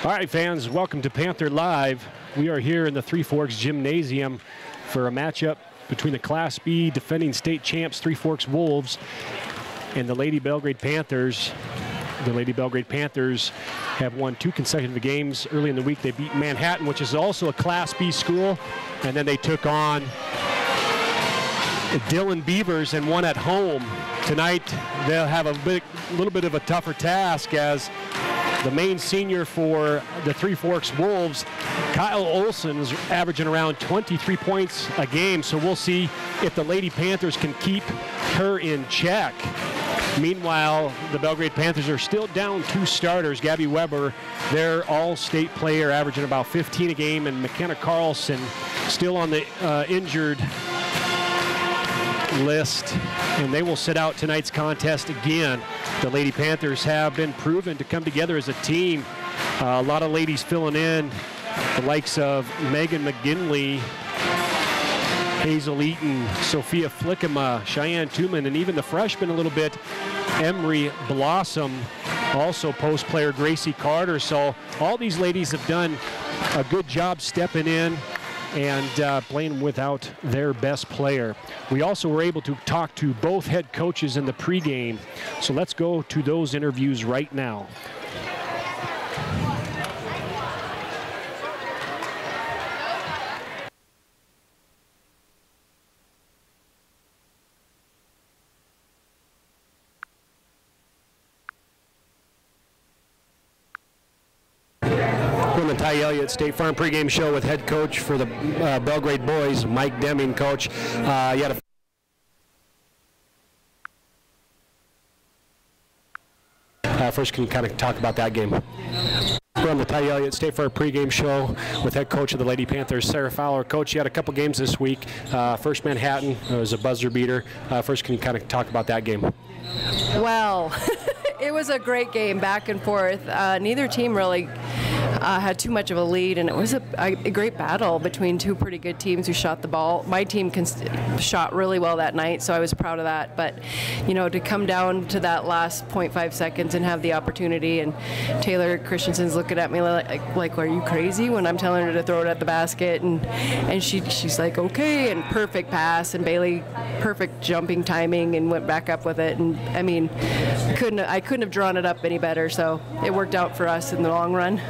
All right, fans, welcome to Panther Live. We are here in the Three Forks Gymnasium for a matchup between the Class B defending state champs Three Forks Wolves and the Lady Belgrade Panthers. The Lady Belgrade Panthers have won 2 consecutive games. Early in the week, they beat Manhattan, which is also a Class B school, and then they took on Dillon Beavers and won at home. Tonight, they'll have a little bit of a tougher task as the main senior for the Three Forks Wolves, Kyle Olson, is averaging around 23 points a game, so we'll see if the Lady Panthers can keep her in check. Meanwhile, the Belgrade Panthers are still down 2 starters. Gabby Weber, their all-state player, averaging about 15 a game, and McKenna Carlson still on the injured list, and they will sit out tonight's contest again. The Lady Panthers have been proven to come together as a team. A lot of ladies filling in, the likes of Megan McGinley, Hazel Eaton, Sophia Flickema, Cheyenne Tuman, and even the freshman a little bit, Emery Blossom, also post player Gracie Carter. So all these ladies have done a good job stepping in and playing without their best player. We also were able to talk to both head coaches in the pregame. So let's go to those interviews right now. The Ty Elliott State Farm pregame show with head coach for the Belgrade boys, Mike Deming. Coach, you had first, can you kind of talk about that game? We're on the Ty Elliott State Farm pregame show with head coach of the Lady Panthers, Sarah Fowler. Coach, you had a couple games this week. First Manhattan was a buzzer beater. First, can you kind of talk about that game? Well, it was a great game, back and forth. Neither team really had too much of a lead, and it was a great battle between 2 pretty good teams who shot the ball. My team shot really well that night, so I was proud of that. But, you know, to come down to that last 0.5 seconds and have the opportunity, and Taylor Christensen's looking at me like, are you crazy, when I'm telling her to throw it at the basket, and she's like, okay, and perfect pass, and Bailey perfect jumping timing and went back up with it. And I mean, I couldn't have drawn it up any better, so it worked out for us in the long run.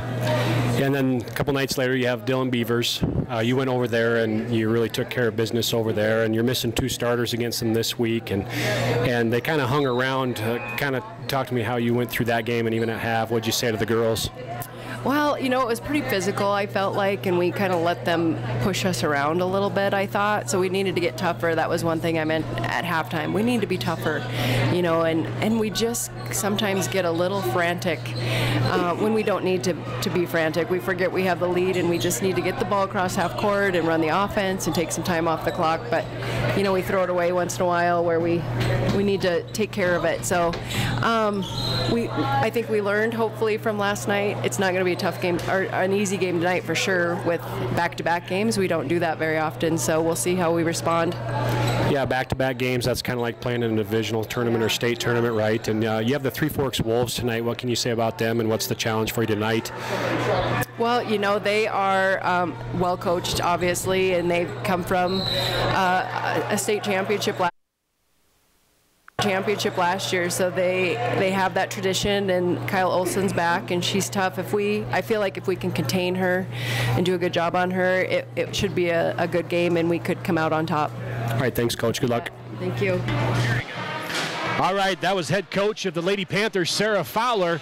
And then a couple nights later, you have Dillon Beavers. You went over there and you really took care of business over there, and you're missing 2 starters against them this week, and they kind of hung around. Kind of talk to me how you went through that game, and even at half, what'd you say to the girls? Well, you know, it was pretty physical, I felt like, and we kind of let them push us around a little bit, I thought. So we needed to get tougher. That was one thing I meant at halftime. We need to be tougher, you know, and we just sometimes get a little frantic when we don't need to be frantic. We forget we have the lead, and we just need to get the ball across half court and run the offense and take some time off the clock. But, you know, we throw it away once in a while where we need to take care of it. So I think we learned, hopefully, from last night. It's not going to be a tough game or an easy game tonight for sure. With back-to-back games, we don't do that very often, so we'll see how we respond. Yeah, back-to-back games, that's kind of like playing in a divisional tournament or state tournament, right? And you have the Three Forks Wolves tonight. What can you say about them, and what's the challenge for you tonight? Well, you know, they are well coached, obviously, and they've come from a state championship last year, so they have that tradition, and Kyle Olson's back, and she's tough. I feel like if we can contain her and do a good job on her, it should be a good game, and we could come out on top. All right, thanks, Coach. Good luck. Thank you. All right, that was head coach of the Lady Panthers, Sarah Fowler.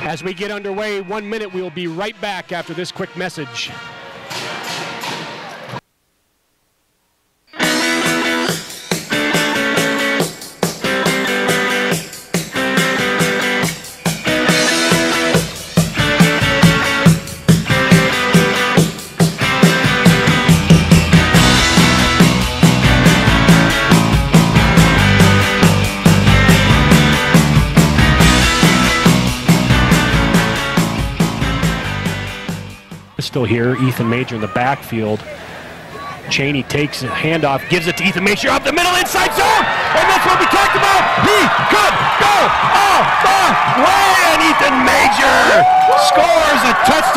As we get underway, 1 minute, we'll be right back after this quick message. Still here, Ethan Major in the backfield. Cheney takes a handoff, gives it to Ethan Major up the middle, inside zone, and that's what we talked about. He could go all the way, and Ethan Major scores a touchdown.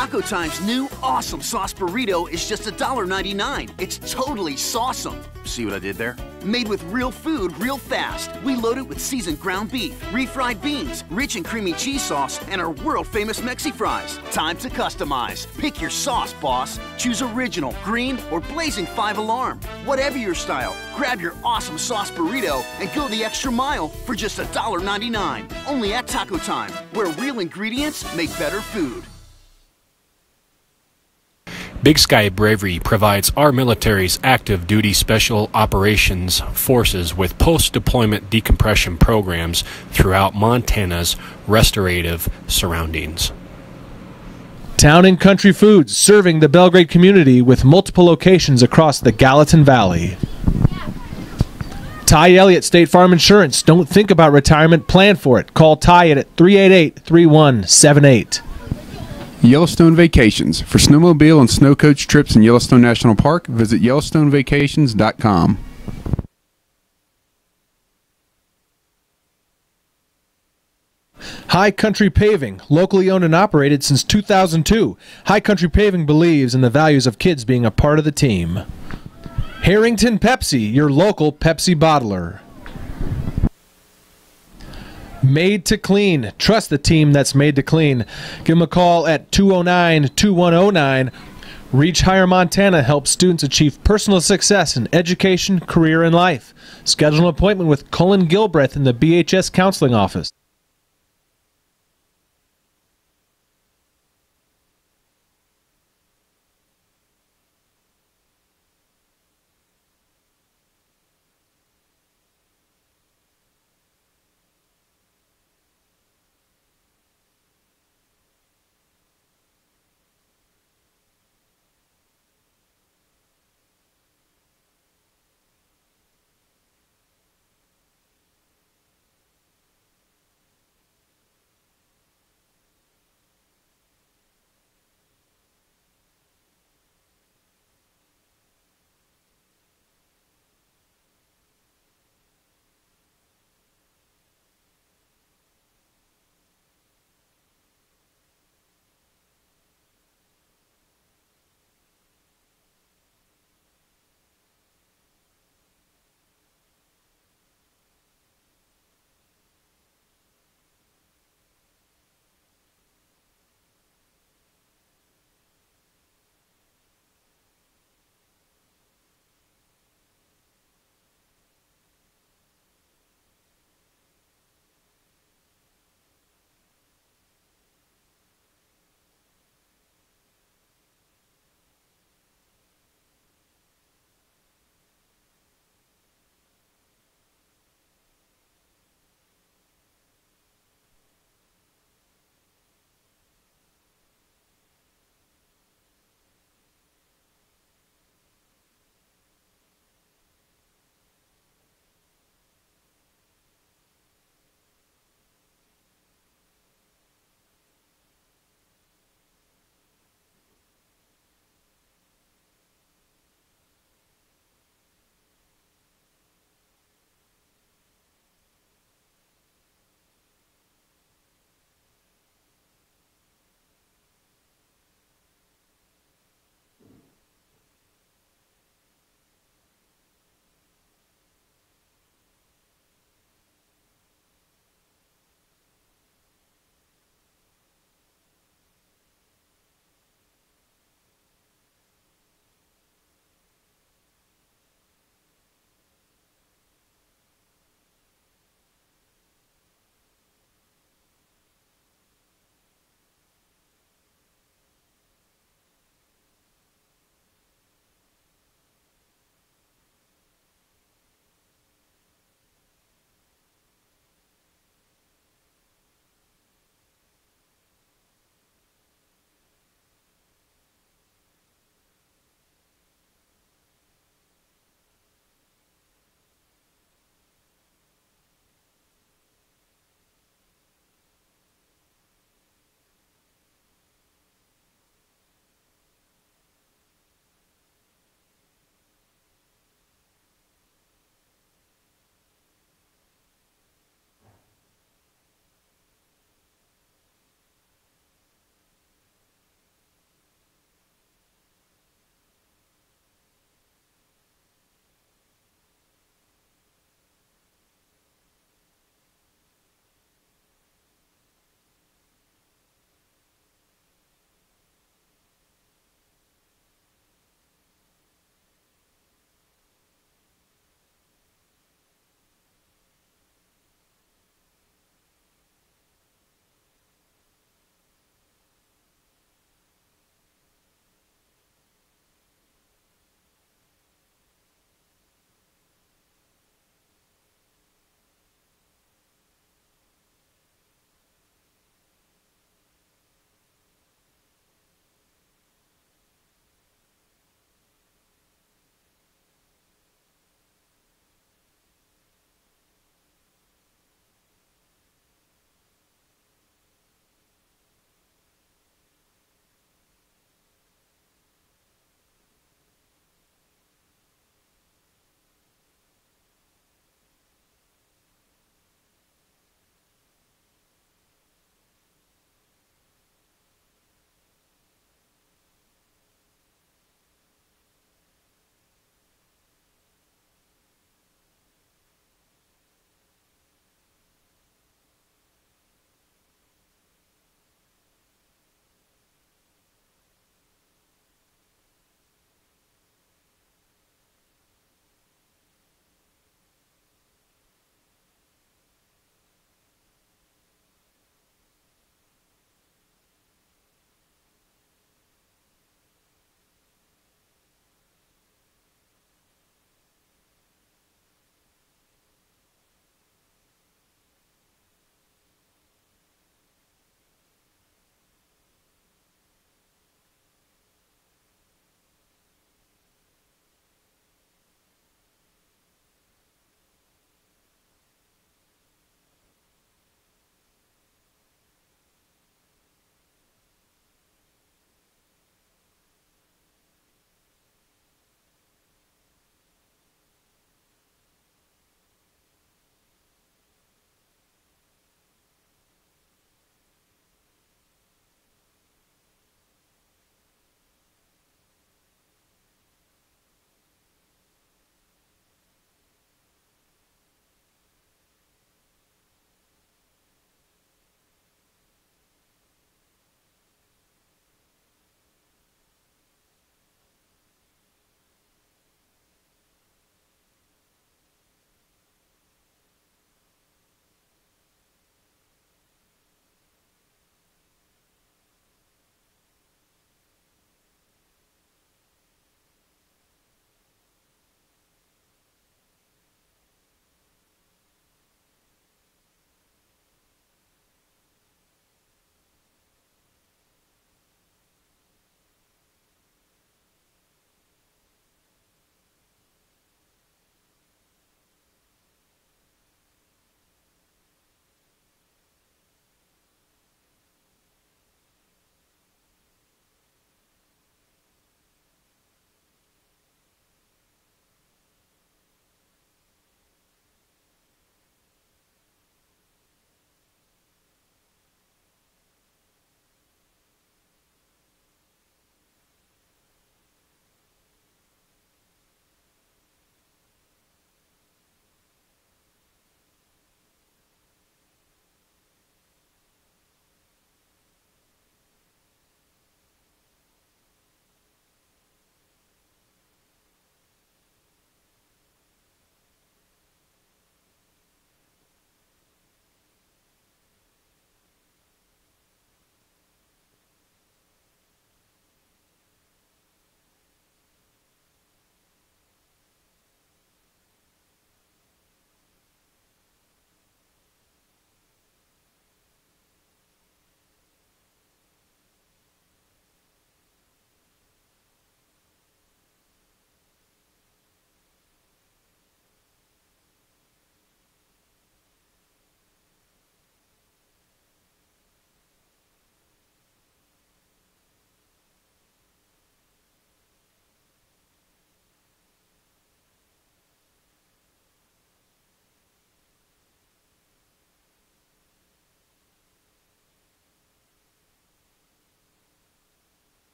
Taco Time's new awesome sauce burrito is just $1.99. It's totally sauceum. See what I did there? Made with real food real fast. We load it with seasoned ground beef, refried beans, rich and creamy cheese sauce, and our world-famous Mexi fries. Time to customize. Pick your sauce, boss. Choose original, green, or blazing 5-alarm. Whatever your style, grab your awesome sauce burrito and go the extra mile for just $1.99. Only at Taco Time, where real ingredients make better food. Big Sky Bravery provides our military's active duty special operations forces with post-deployment decompression programs throughout Montana's restorative surroundings. Town and Country Foods, serving the Belgrade community with multiple locations across the Gallatin Valley. Ty Elliott State Farm Insurance. Don't think about retirement, plan for it. Call Ty at 388-3178. Yellowstone Vacations. For snowmobile and snow coach trips in Yellowstone National Park, visit YellowstoneVacations.com. High Country Paving, locally owned and operated since 2002. High Country Paving believes in the values of kids being a part of the team. Harrington Pepsi, your local Pepsi bottler. Made to Clean. Trust the team that's made to clean. Give them a call at 209-2109. Reach Higher Montana helps students achieve personal success in education, career, and life. Schedule an appointment with Cullen Gilbreth in the BHS Counseling Office.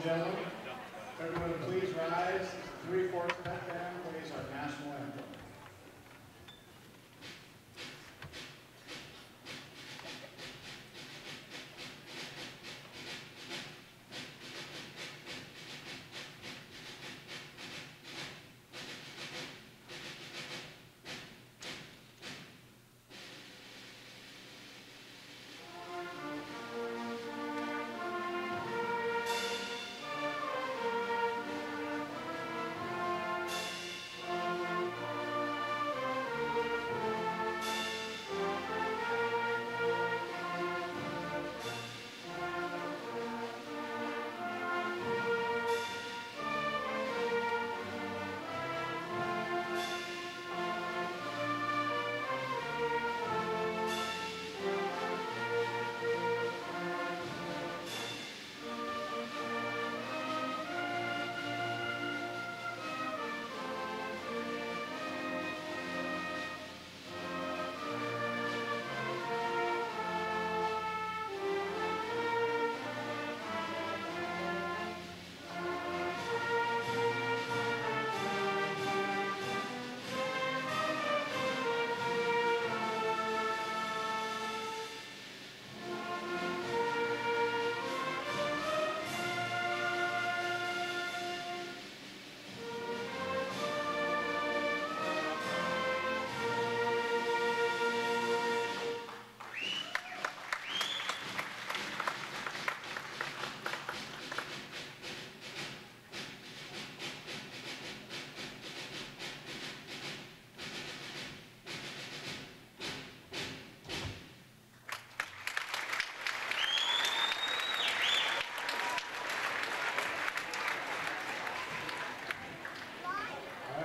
and gentlemen, everyone please rise. Three Forks Pep Band plays our national anthem.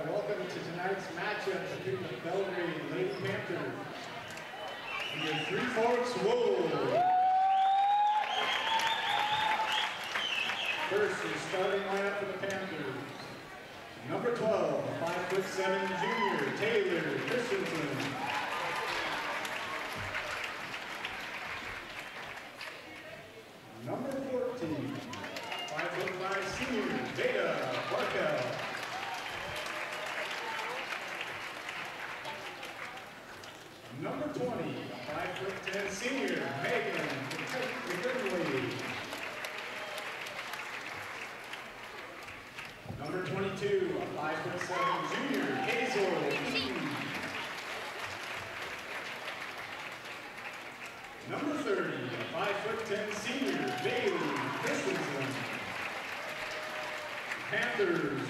Welcome to tonight's matchup between the Belgrade Lady Panthers and the Three Forks Wolves. First, the starting lineup for the Panthers. Number 12, 5'7" junior, Taylor Christensen. Number 14, 5'5" senior, Veda Barkel. Number 20, 5'10" senior, Megan McGinley. Number 22, 5'7" junior, Hazel. Number 30, 5'10" senior, Bailey Christensen. Panthers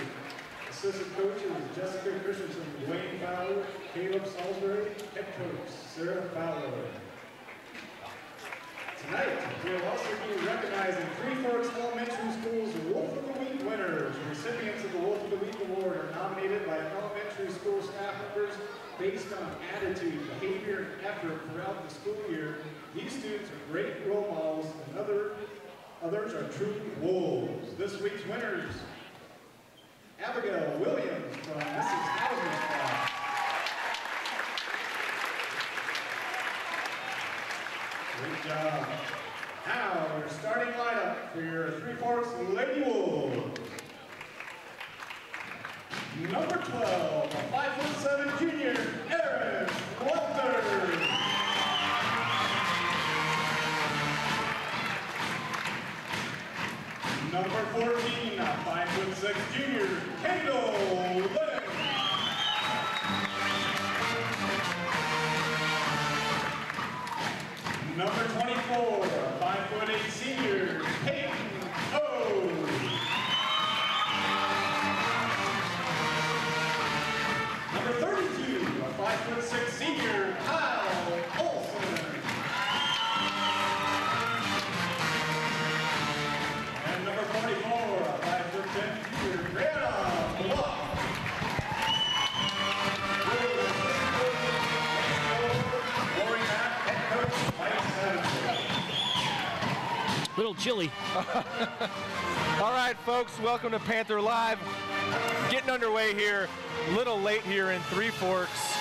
assistant coaches Jessica Christensen, Wayne Fowler, Caleb Salisbury, head coach Sarah Fowler. Tonight, we'll also be recognizing Three Forks Elementary School's Wolf of the Week winners. Recipients of the Wolf of the Week Award are nominated by elementary school staff members based on attitude, behavior, and effort throughout the school year. These students are great role models, and others are true wolves. This week's winners: Abigail Williams from Mrs. Hauser's class. Great job. Now, your starting lineup for your Three Forks Lady Wolves. Number 12, 5'7" junior, Erin Walters. Number 14, 5'6" junior, Kendall Lennon. Number 24, 5'8" senior, Peyton O. Number 32, 5'6" senior, Kyle Olson. And number 44, 5'10" junior, Brianna Block. Little chilly. All right, folks, welcome to Panther Live. Getting underway here, a little late here in Three Forks,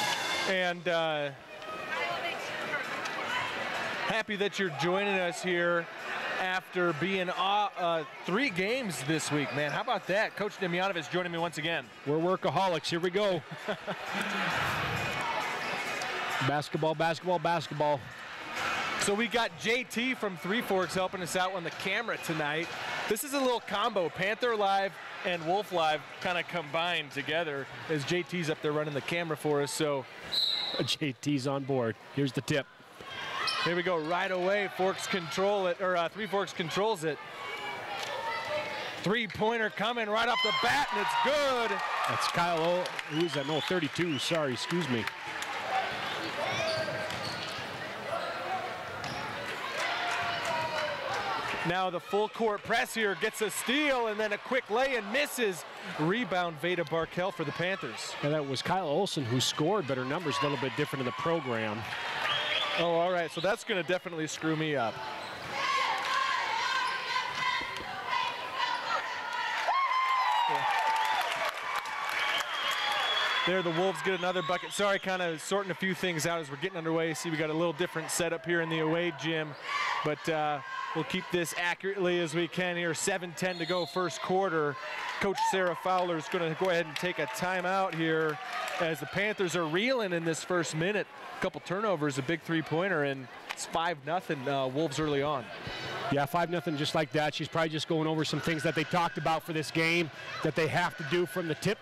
and happy that you're joining us here after being 3 games this week, man. How about that? Coach Demjanovic joining me once again. We're workaholics. Here we go. Basketball, basketball, basketball. So we got JT from Three Forks helping us out on the camera tonight. This is a little combo, Panther Live and Wolf Live kind of combined together as JT's up there running the camera for us. So JT's on board. Here's the tip. Here we go, right away. Forks control it, or Three Forks controls it. 3-pointer coming right off the bat, and it's good. That's Kyle, who's that? No, 32, sorry, excuse me. Now the full court press here gets a steal and then a quick lay and misses. Rebound Veda Barkel for the Panthers. And that was Kyle Olson who scored, but her number's a little bit different in the program. Oh, all right, so that's going to definitely screw me up. There, the Wolves get another bucket. Sorry, kind of sorting a few things out as we're getting underway. See, we got a little different setup here in the away gym, but we'll keep this accurately as we can here. 7:10 to go, first quarter. Coach Sarah Fowler is going to go ahead and take a timeout here as the Panthers are reeling in this first minute. A couple turnovers, a big three-pointer, and it's 5-0 Wolves early on. Yeah, 5-0 just like that. She's probably just going over some things that they talked about for this game that they have to do from the tip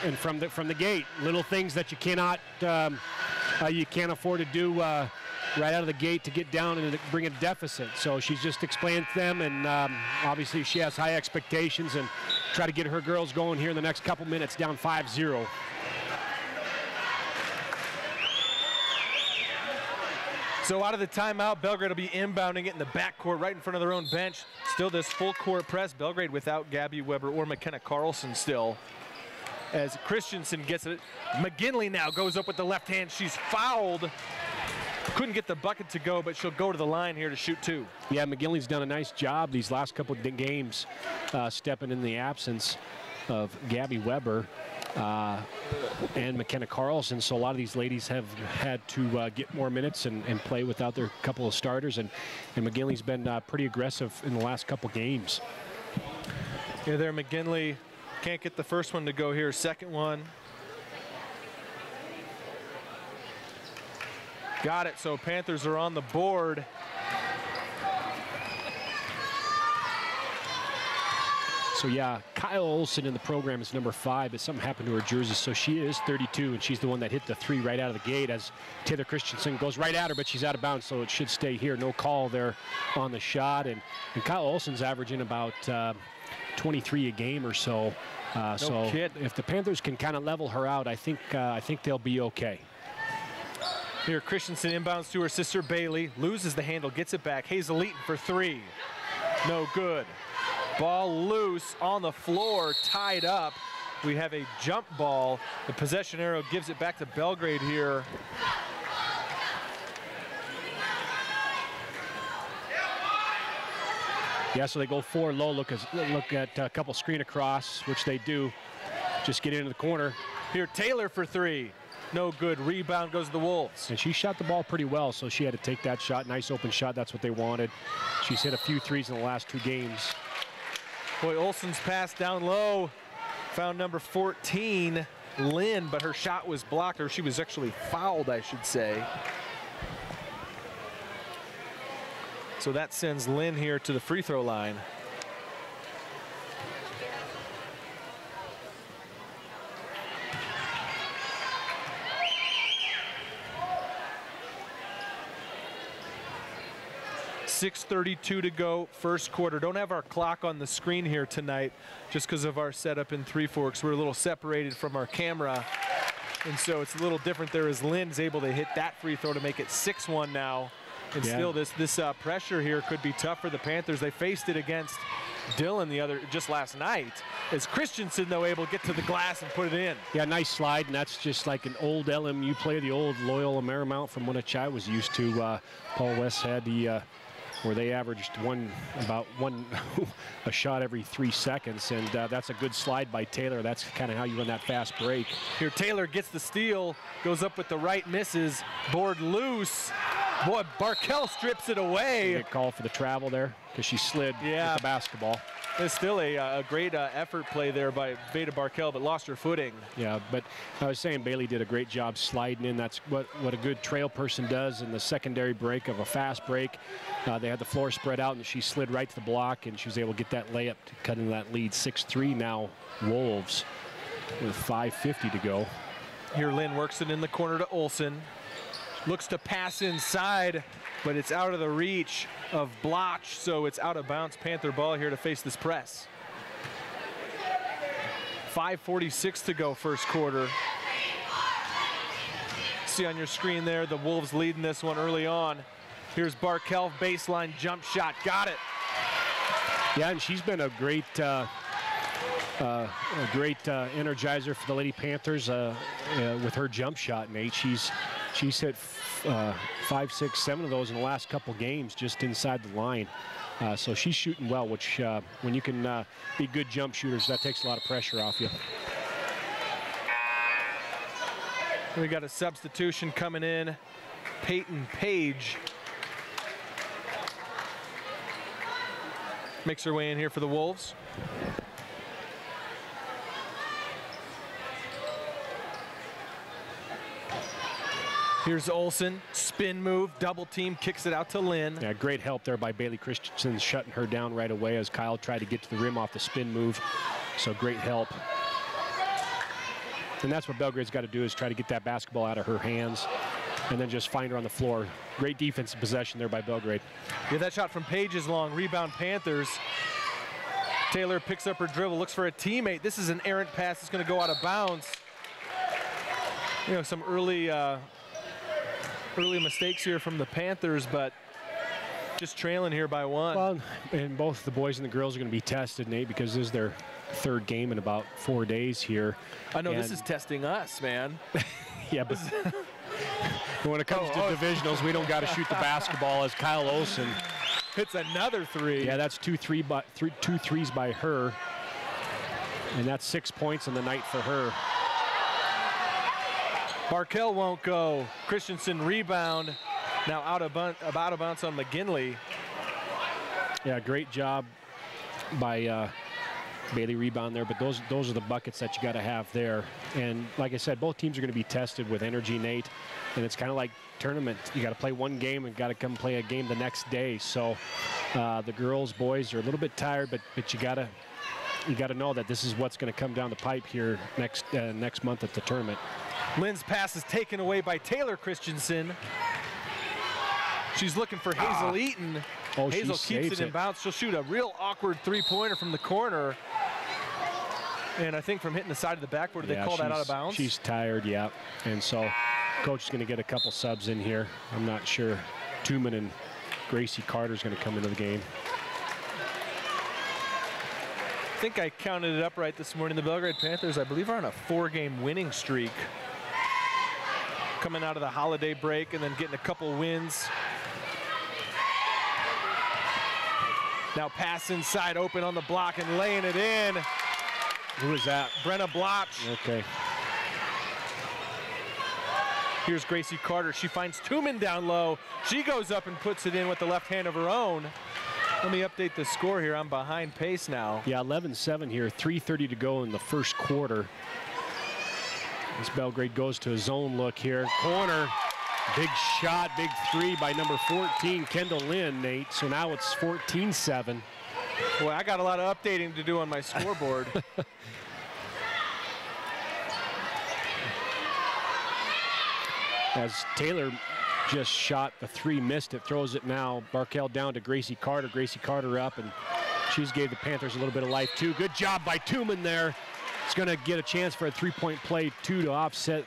and from the gate. Little things that you cannot, you can't afford to do right out of the gate to get down and bring a deficit. So she's just explained to them, and obviously she has high expectations and try to get her girls going here in the next couple minutes, down 5-0. So out of the timeout, Belgrade will be inbounding it in the backcourt right in front of their own bench. Still this full court press. Belgrade without Gabby Weber or McKenna Carlson still. As Christensen gets it. McGinley now goes up with the left hand. She's fouled. Couldn't get the bucket to go, but she'll go to the line here to shoot 2. Yeah, McGinley's done a nice job these last couple of games stepping in the absence of Gabby Weber and McKenna Carlson. So a lot of these ladies have had to get more minutes and play without their couple of starters. And McGinley's been pretty aggressive in the last couple games. Yeah, there McGinley can't get the first one to go here. Second one. Got it, so Panthers are on the board. So yeah, Kyle Olson in the program is number 5, but something happened to her jersey, so she is 32, and she's the one that hit the 3 right out of the gate as Taylor Christensen goes right at her, but she's out of bounds, so it should stay here. No call there on the shot, and Kyle Olson's averaging about 23 a game or so. So if the Panthers can kind of level her out, I think they'll be okay. Here, Christensen inbounds to her sister Bailey, loses the handle, gets it back. Hazel Eaton for 3. No good. Ball loose on the floor, tied up. We have a jump ball. The possession arrow gives it back to Belgrade here. Yeah, so they go 4 low, look at a couple screen across, which they do. Just get into the corner. Here, Taylor for 3. No good. Rebound goes to the Wolves. And she shot the ball pretty well, so she had to take that shot. Nice open shot. That's what they wanted. She's hit a few threes in the last 2 games. Boy, Olson's pass down low. Found number 14, Lynn, but her shot was blocked, or she was actually fouled, I should say. So that sends Lynn here to the free throw line. .6:32 to go, first quarter. Don't have our clock on the screen here tonight just because of our setup in Three Forks. We're a little separated from our camera, and so it's a little different there as Lynn's able to hit that free throw to make it 6-1 now. And still this pressure here could be tough for the Panthers. They faced it against Dillon just last night. As Christensen, though, able to get to the glass and put it in. Yeah, nice slide, and that's just like an old LMU play, the old Loyola Marymount from when I was used to. Paul West had where they averaged a shot every 3 seconds, and that's a good slide by Taylor. That's kind of how you run that fast break. Here, Taylor gets the steal, goes up with the right, misses, board loose. Boy, Barkel strips it away. Get called for the travel there because she slid with the basketball. It's still a great effort play there by Veda Barkel, but lost her footing. Yeah, but I was saying Bailey did a great job sliding in. That's what a good trail person does in the secondary break of a fast break. They had the floor spread out, and she slid right to the block, and she was able to get that layup to cut into that lead. 6-3 now, Wolves, with 5:50 to go. Here Lynn works it in the corner to Olsen. Looks to pass inside, but it's out of the reach of Bloch, so it's out of bounds. Panther ball here to face this press. 5:46 to go first quarter. See on your screen there, the Wolves leading this one early on. Here's Barkel, baseline jump shot, got it. Yeah, and she's been a great energizer for the Lady Panthers with her jump shot, Nate. She's hit 5, 6, 7 of those in the last couple games just inside the line. So she's shooting well, which when you can be good jump shooters, that takes a lot of pressure off you. We got a substitution coming in. Peyton Page makes her way in here for the Wolves. Here's Olsen, spin move, double team, kicks it out to Lynn. Yeah, great help there by Bailey Christensen, shutting her down right away as Kyle tried to get to the rim off the spin move. So great help. And that's what Belgrade's got to do, is try to get that basketball out of her hands and then just find her on the floor. Great defensive possession there by Belgrade. Yeah, that shot from Page is long. Rebound Panthers. Taylor picks up her dribble, looks for a teammate. This is an errant pass that's going to go out of bounds. You know, some early mistakes here from the Panthers, but just trailing here by one. Well, and both the boys and the girls are going to be tested, Nate, because this is their third game in about 4 days here. I know, this is testing us, man. Yeah, but when it comes to divisionals, we don't got to shoot the basketball, as Kyle Olsen hits another three. Yeah, that's two threes by her, and that's 6 points in the night for her. Barkel won't go. Christensen rebound. Now out of bounds on McGinley. Yeah, great job by Bailey rebound there, but those are the buckets that you got to have there. And like I said, both teams are going to be tested with energy, Nate, and it's kind of like tournament. You got to play one game and got to come play a game the next day. So the girls, boys are a little bit tired, but you got to know that this is what's going to come down the pipe here next month at the tournament. Lynn's pass is taken away by Taylor Christensen. She's looking for Hazel Eaton. Oh, Hazel keeps it in bounds. She'll shoot a real awkward three-pointer from the corner. And I think from hitting the side of the backboard, they call that out of bounds? She's tired, yeah. And so coach is going to get a couple subs in here. I'm not sure. Tuman and Gracie Carter's going to come into the game. I think I counted it up right this morning. The Belgrade Panthers, I believe, are on a 4-game winning streak. Coming out of the holiday break and then getting a couple wins. Now pass inside, open on the block and laying it in. Who is that? Brenna Bloch. Okay. Here's Gracie Carter. She finds Tuman down low. She goes up and puts it in with the left hand of her own. Let me update the score here. I'm behind pace now. Yeah, 11-7 here. 3:30 to go in the first quarter. As Belgrade goes to a zone look here. Corner. Big shot, big three by number 14, Kendall Lynn, Nate. So now it's 14-7. Boy, I got a lot of updating to do on my scoreboard. As Taylor just shot the three, missed it, throws it now. Barkel down to Gracie Carter. Gracie Carter up, and she's gave the Panthers a little bit of life too. Good job by Tuman there. It's going to get a chance for a three-point play too to offset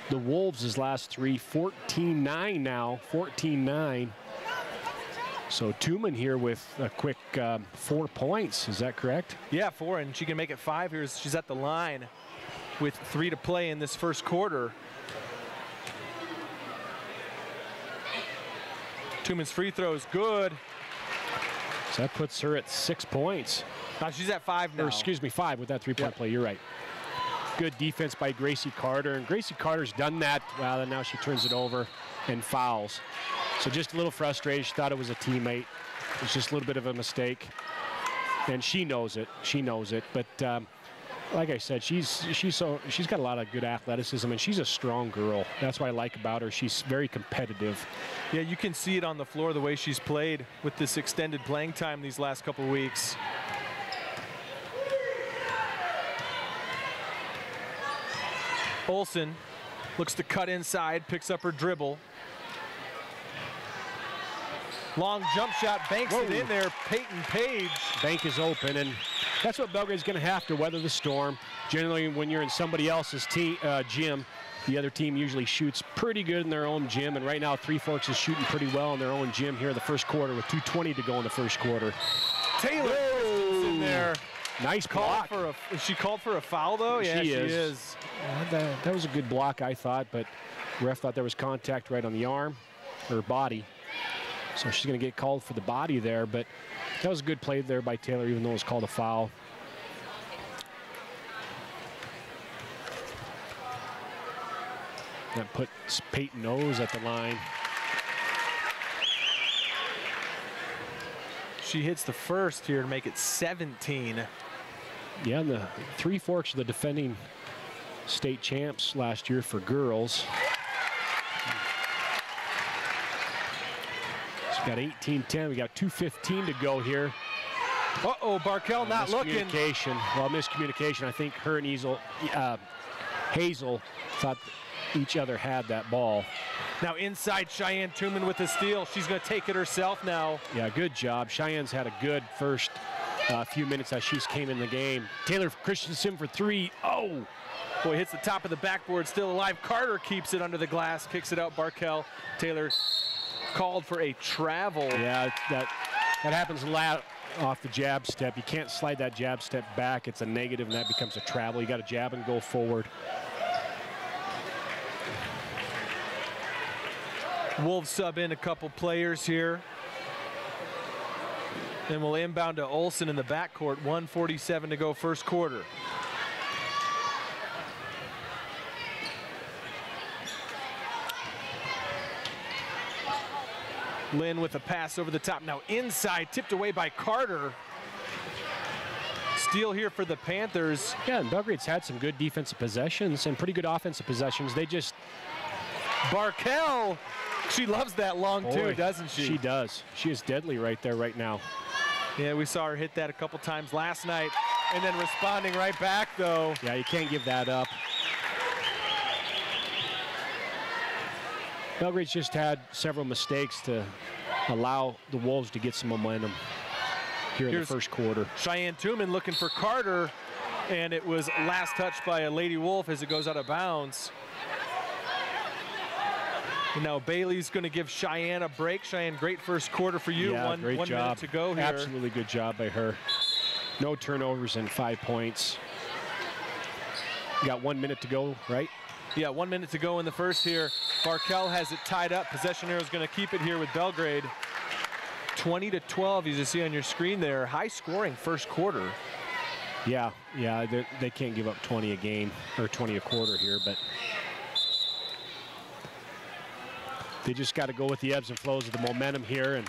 the Wolves' last three. 14-9 now, 14-9. So Tuman here with a quick 4 points. Is that correct? Yeah, 4, and she can make it 5 here. She's at the line with 3 to play in this first quarter. Tuman's free throw is good. So that puts her at 6 points. She's at 5 now. Or excuse me, 5 with that three-point play. You're right. Good defense by Gracie Carter. And Gracie Carter's done that. Well, and now she turns it over and fouls. So just a little frustrated. She thought it was a teammate. It was just a little bit of a mistake. And she knows it. She knows it. But like I said, she's got a lot of good athleticism, and she's a strong girl. That's what I like about her. She's very competitive. Yeah, you can see it on the floor the way she's played with this extended playing time these last couple of weeks. Olsen looks to cut inside, picks up her dribble. Long jump shot, banks it in there. Peyton Page. Bank is open, and that's what Belgrade's going to have to weather the storm. Generally, when you're in somebody else's gym, the other team usually shoots pretty good in their own gym, and right now Three Forks is shooting pretty well in their own gym here in the first quarter with 2:20 to go in the first quarter. Taylor in there. Nice block. Is she called for a foul, though? Yeah, she is. That was a good block, I thought, but ref thought there was contact right on the arm or body. So she's going to get called for the body there, but that was a good play there by Taylor, even though it was called a foul. That puts Peyton O's at the line. She hits the first here to make it 17. Yeah, and the Three Forks are the defending state champs last year for girls. She's got 18-10. We got 2:15 to go here. Uh-oh, Barkel not looking. Miscommunication. I think her and Hazel thought each other had that ball. Now inside, Cheyenne Truman with the steal. She's going to take it herself now. Yeah, good job. Cheyenne's had a good first few minutes as she's came in the game. Taylor Christensen for three. Oh! Boy, hits the top of the backboard, still alive. Carter keeps it under the glass, kicks it out. Barkel. Taylor called for a travel. Yeah, that happens a lot off the jab step. You can't slide that jab step back. It's a negative, and that becomes a travel. You got to jab and go forward. Wolves sub in a couple players here. And we'll inbound to Olsen in the backcourt. 1:47 to go first quarter. Lynn with a pass over the top. Now inside, tipped away by Carter. Steal here for the Panthers. Yeah, and Belgrade's had some good defensive possessions and pretty good offensive possessions. They just... Barkel, she loves that long too, doesn't she? She does. She is deadly right there right now. Yeah, we saw her hit that a couple times last night and then responding right back though. Yeah, you can't give that up. Belgrade's just had several mistakes to allow the Wolves to get some momentum here in the first quarter. Cheyenne Truman looking for Carter, and it was last touched by a Lady Wolf as it goes out of bounds. And now Bailey's going to give Cheyenne a break. Cheyenne, great first quarter for you. Yeah, one job. minute to go here. Absolutely good job by her. No turnovers and 5 points. You got 1 minute to go, right? Yeah, 1 minute to go in the first here. Barkel has it tied up. Possession arrow is going to keep it here with Belgrade. 20-12, as you see on your screen there. High scoring first quarter. Yeah, they can't give up 20 a game or 20 a quarter here, but they just got to go with the ebbs and flows of the momentum here and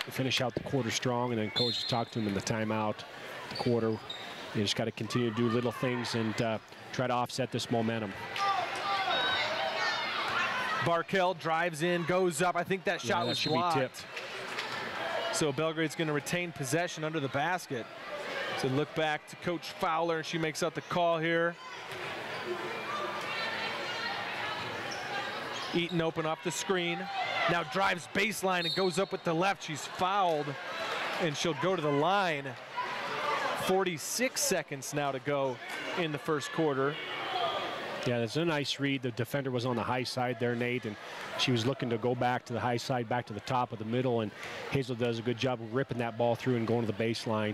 finish out the quarter strong. And then coach talked to them in the timeout, the quarter. They just got to continue to do little things and try to offset this momentum. Barkel drives in, goes up. I think that shot was blocked. Be tipped. So Belgrade's going to retain possession under the basket. So look back to Coach Fowler, and she makes out the call here. Eaton open off the screen. Now drives baseline and goes up with the left. She's fouled, and she'll go to the line. 46 seconds now to go in the first quarter. Yeah, that's a nice read. The defender was on the high side there, Nate, and she was looking to go back to the high side, back to the top of the middle, and Hazel does a good job of ripping that ball through and going to the baseline.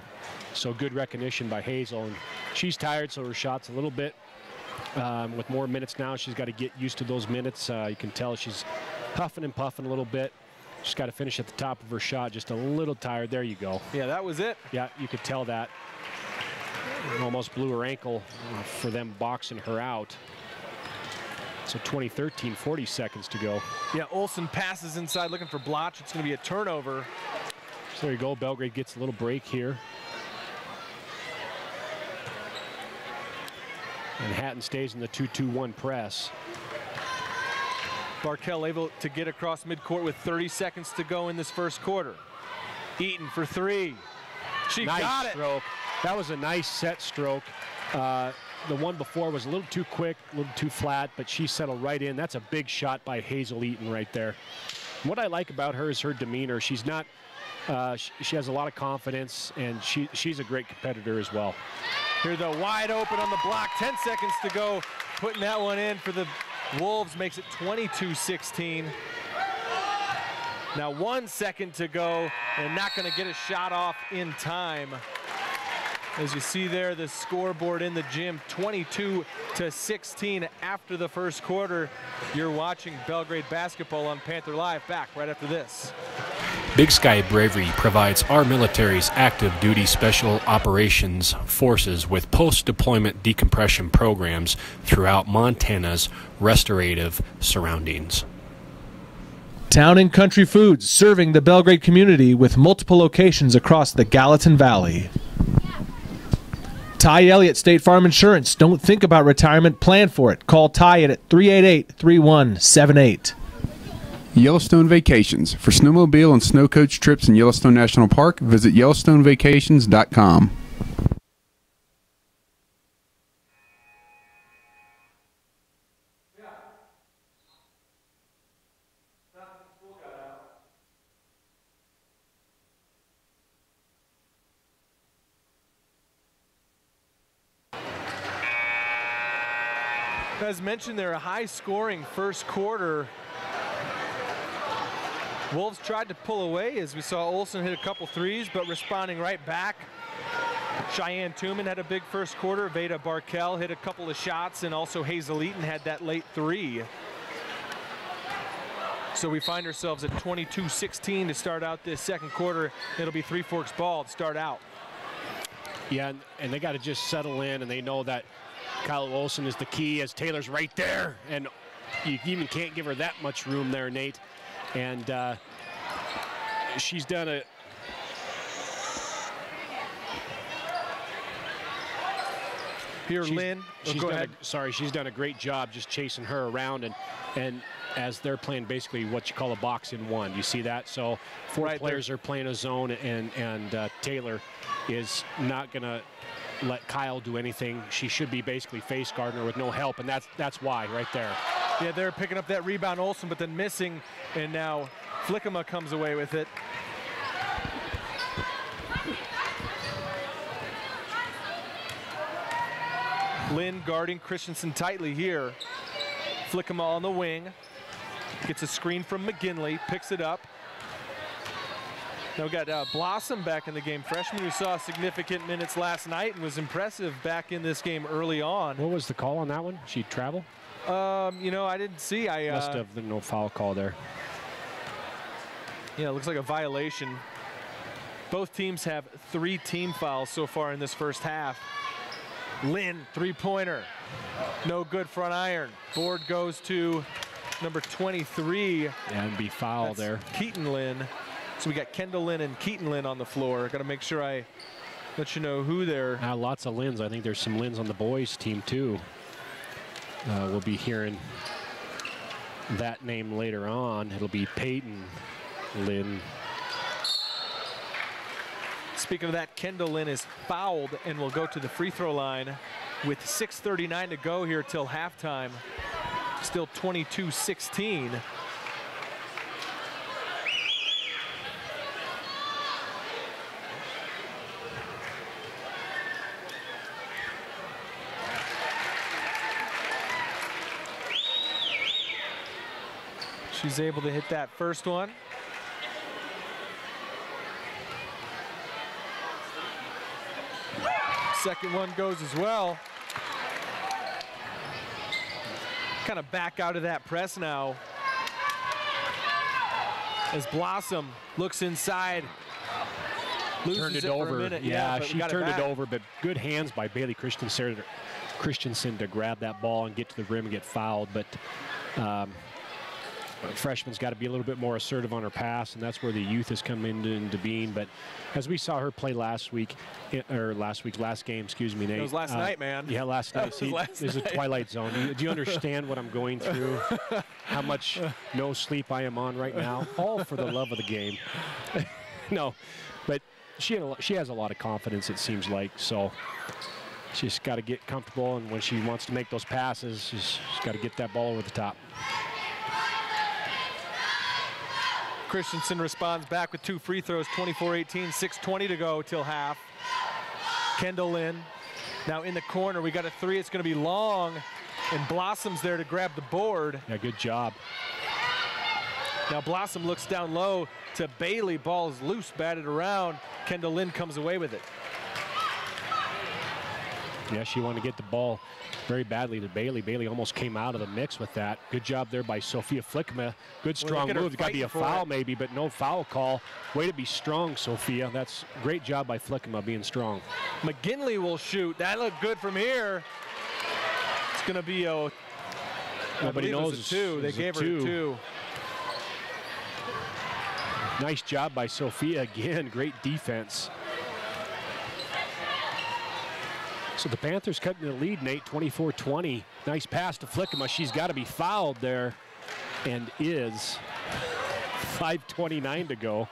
So good recognition by Hazel, and she's tired, so her shot's a little bit with more minutes now. She's got to get used to those minutes. You can tell she's huffing and puffing a little bit. She's got to finish at the top of her shot, just a little tired. There you go. Yeah, that was it. Yeah, you could tell that. Almost blew her ankle for them boxing her out. So 2013, 40 seconds to go. Yeah, Olsen passes inside looking for Blotch. It's going to be a turnover. So there you go. Belgrade gets a little break here. And Hatton stays in the 2-2-1 press. Barkel able to get across midcourt with 30 seconds to go in this first quarter. Eaton for three. She Nice got it. stroke. That was a nice set stroke. The one before was a little too quick, a little too flat, but she settled right in. That's a big shot by Hazel Eaton right there. What I like about her is her demeanor. She's not, she has a lot of confidence, and she's a great competitor as well. Here though, wide open on the block, 10 seconds to go. Putting that one in for the Wolves makes it 22-16. Now 1 second to go, and not gonna get a shot off in time. As you see there, the scoreboard in the gym, 22-16 after the first quarter. You're watching Belgrade basketball on Panther Live. Back right after this. Big Sky Bravery provides our military's active duty special operations forces with post-deployment decompression programs throughout Montana's restorative surroundings. Town and Country Foods, serving the Belgrade community with multiple locations across the Gallatin Valley. Ty Elliott, State Farm Insurance. Don't think about retirement, plan for it. Call Ty at 388-3178. Yellowstone Vacations. For snowmobile and snow coach trips in Yellowstone National Park, visit YellowstoneVacations.com. As mentioned, they're a high-scoring first quarter. Wolves tried to pull away as we saw Olsen hit a couple threes, but responding right back. Cheyenne Tooman had a big first quarter. Veda Barkel hit a couple of shots, and also Hazel Eaton had that late three. So we find ourselves at 22-16 to start out this second quarter. It'll be Three Forks ball to start out. Yeah, and they got to just settle in, and they know that Kyle Olsen is the key as Taylor's right there, and you even can't give her that much room there, Nate. And she's done a Lynn. She's done a great job just chasing her around, and as they're playing basically what you call a box in one. You see that? So four players are playing a zone, and Taylor is not going to let Kyle do anything. She should be basically face guarding her with no help, and that's why right there. Yeah, they're picking up that rebound, Olsen, but then missing, and now Flickema comes away with it. Lynn guarding Christensen tightly here. Flickema on the wing. Gets a screen from McGinley, picks it up. Now we got Blossom back in the game, freshman who saw significant minutes last night and was impressive back in this game early on. What was the call on that one? She'd travel? You know, I didn't see. Must have been no foul call there. Yeah, it looks like a violation. Both teams have 3 team fouls so far in this first half. Lynn, three-pointer. No good, front iron. Board goes to number 23. And be fouled there. Keaton Lynn. So we got Kendall Lynn and Keaton Lynn on the floor. Got to make sure I let you know who they're. Lots of Lynns. I think there's some Lynns on the boys team too. We'll be hearing that name later on. It'll be Peyton Lynn. Speaking of that, Kendall Lynn is fouled and will go to the free throw line with 6:39 to go here till halftime. Still 22-16. She's able to hit that first one. Second one goes as well. Kind of back out of that press now. As Blossom looks inside. Turned it over. Yeah, she turned it over, but good hands by Bailey Christensen Christensen to grab that ball and get to the rim and get fouled, but freshman's got to be a little bit more assertive on her pass, and that's where the youth has come into being. But as we saw her play last game, excuse me, Nate. It was last night, man. Yeah, last night. See, there's a twilight zone. Do you understand what I'm going through? How much no sleep I am on right now? All for the love of the game. No, but she has a lot of confidence, it seems like. So she's got to get comfortable, and when she wants to make those passes, she's got to get that ball over the top. Christensen responds back with 2 free throws, 24-18, 6:20 to go till half. Kendall Lynn now in the corner. We got a 3. It's going to be long, and Blossom's there to grab the board. Yeah, good job. Now Blossom looks down low to Bailey. Ball is loose, batted around. Kendall Lynn comes away with it. Yeah, she wanted to get the ball very badly to Bailey. Bailey almost came out of the mix with that. Good job there by Sophia Flickma. Good strong move. It's got to be a foul maybe, but no foul call. Way to be strong, Sophia. That's great job by Flickma being strong. McGinley will shoot. That looked good from here. It's going to be a, nobody knows, a 2. They gave her a 2. Nice job by Sophia again. Great defense. So the Panthers cutting the lead, Nate, 24-20. Nice pass to Flickma. She's got to be fouled there, and is. 5:29 to go.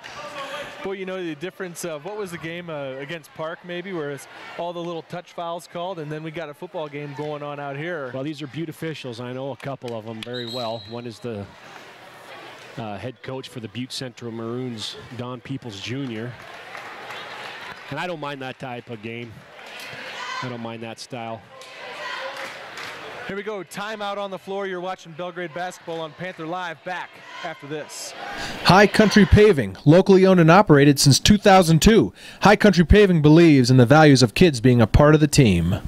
Boy, you know the difference of what was the game against Park maybe, where it's all the little touch fouls called, and then we got a football game going on out here. Well, these are Butte officials. I know a couple of them very well. One is the head coach for the Butte Central Maroons, Don Peoples Jr. And I don't mind that type of game. I don't mind that style. Here we go, timeout on the floor. You're watching Belgrade basketball on Panther Live. Back after this. High Country Paving, locally owned and operated since 2002. High Country Paving believes in the values of kids being a part of the team.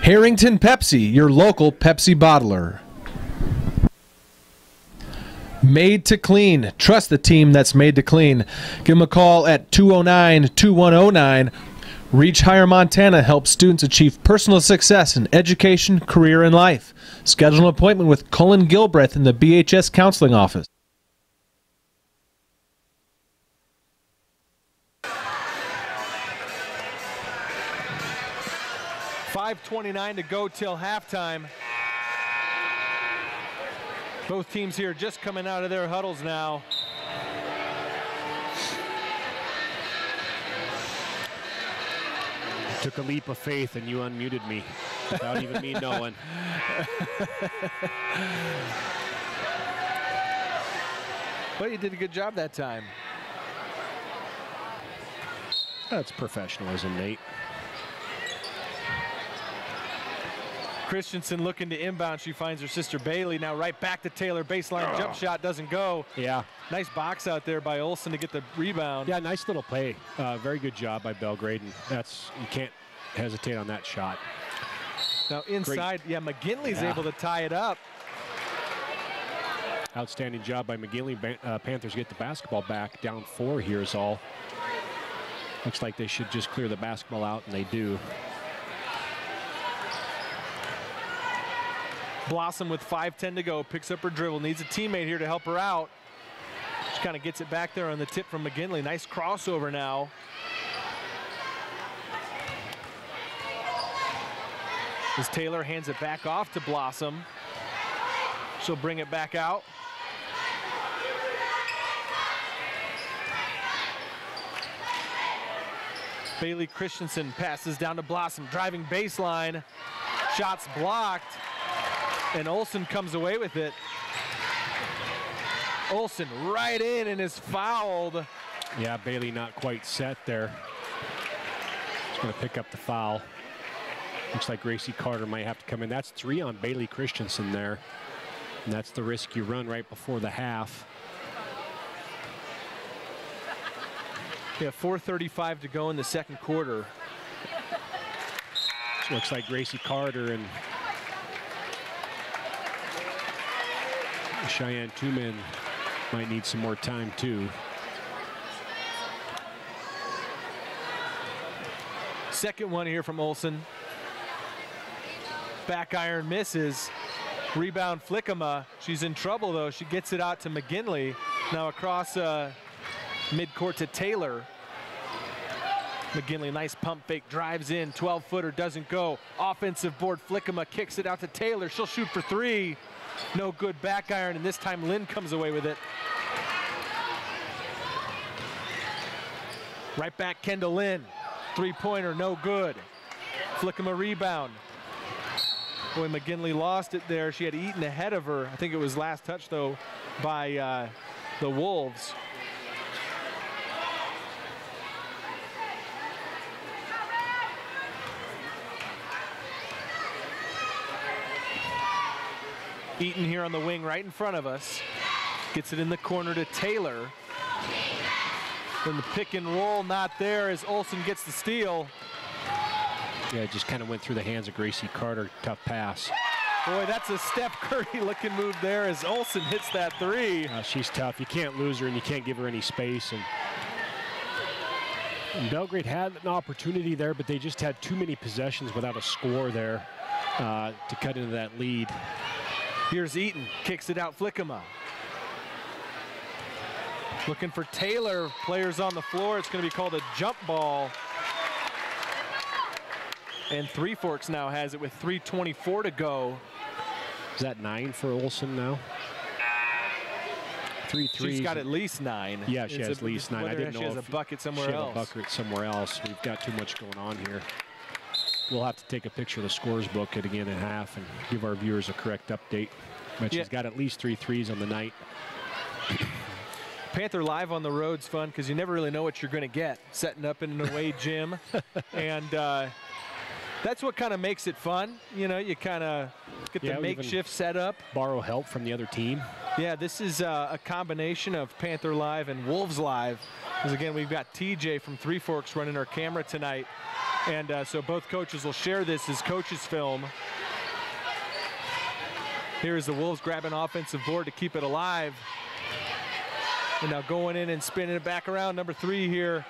Harrington Pepsi, your local Pepsi bottler. Made to Clean. Trust the team that's made to clean. Give them a call at 209-2109. Reach Higher Montana helps students achieve personal success in education, career, and life. Schedule an appointment with Cullen Gilbreth in the BHS Counseling Office. $5:29 to go till halftime. Both teams here just coming out of their huddles now. Took a leap of faith and you unmuted me without even me knowing. Well, you did a good job that time. That's professionalism, Nate. Christensen looking to inbound. She finds her sister Bailey. Now right back to Taylor. Baseline jump shot doesn't go. Yeah. Nice box out there by Olsen to get the rebound. Yeah, nice little play. Very good job by Belgrade. And you can't hesitate on that shot. Now inside, yeah, McGinley's able to tie it up. Outstanding job by McGinley. Panthers get the basketball back. Down 4 here is all. Looks like they should just clear the basketball out, and they do. Blossom with 5:10 to go, picks up her dribble, needs a teammate here to help her out. She kind of gets it back there on the tip from McGinley. Nice crossover now. As Taylor hands it back off to Blossom. She'll bring it back out. Bailey Christensen passes down to Blossom, driving baseline. Shots blocked. And Olsen comes away with it. Olsen right in and is fouled. Yeah, Bailey not quite set there. She's going to pick up the foul. Looks like Gracie Carter might have to come in. That's 3 on Bailey Christensen there. And that's the risk you run right before the half. Yeah, 4:35 to go in the second quarter. So looks like Gracie Carter and Cheyenne Tuman might need some more time too. Second one here from Olsen. Back iron misses. Rebound Flickema. She's in trouble though. She gets it out to McGinley. Now across midcourt to Taylor. McGinley, nice pump fake, drives in, 12-footer, doesn't go. Offensive board, Flickema kicks it out to Taylor. She'll shoot for three. No good back iron, and this time Lynn comes away with it. Right back, Kendall Lynn. Three-pointer, no good. Flickema rebound. Boy, McGinley lost it there. She had Eaton ahead of her. I think it was last touch, though, by the Wolves. Eaton here on the wing right in front of us. Gets it in the corner to Taylor. Then the pick and roll not there as Olsen gets the steal. Yeah, it just kind of went through the hands of Gracie Carter. Tough pass. Boy, that's a Steph Curry looking move there as Olsen hits that three. She's tough. You can't lose her and you can't give her any space. And Belgrade had an opportunity there, but they just had too many possessions without a score there to cut into that lead. Here's Eaton, kicks it out, Flickema. Looking for Taylor, players on the floor. It's going to be called a jump ball. And Three Forks now has it with 3:24 to go. Is that 9 for Olsen now? 3 threes. She's got at least 9. Yeah, she has at least 9. I didn't know she has a bucket somewhere else. She has a bucket somewhere else. We've got too much going on here. We'll have to take a picture of the scores book at again at half and give our viewers a correct update. But she's got at least 3 threes on the night. Panther Live on the road's fun because you never really know what you're going to get setting up in an away gym. And that's what kind of makes it fun. You know, you kind of get the makeshift setup. Borrow help from the other team. Yeah, this is a combination of Panther Live and Wolves Live. Because again, we've got TJ from Three Forks running our camera tonight. And so both coaches will share this as coaches film. Here's the Wolves grabbing offensive board to keep it alive. And now going in and spinning it back around. Number 3 here.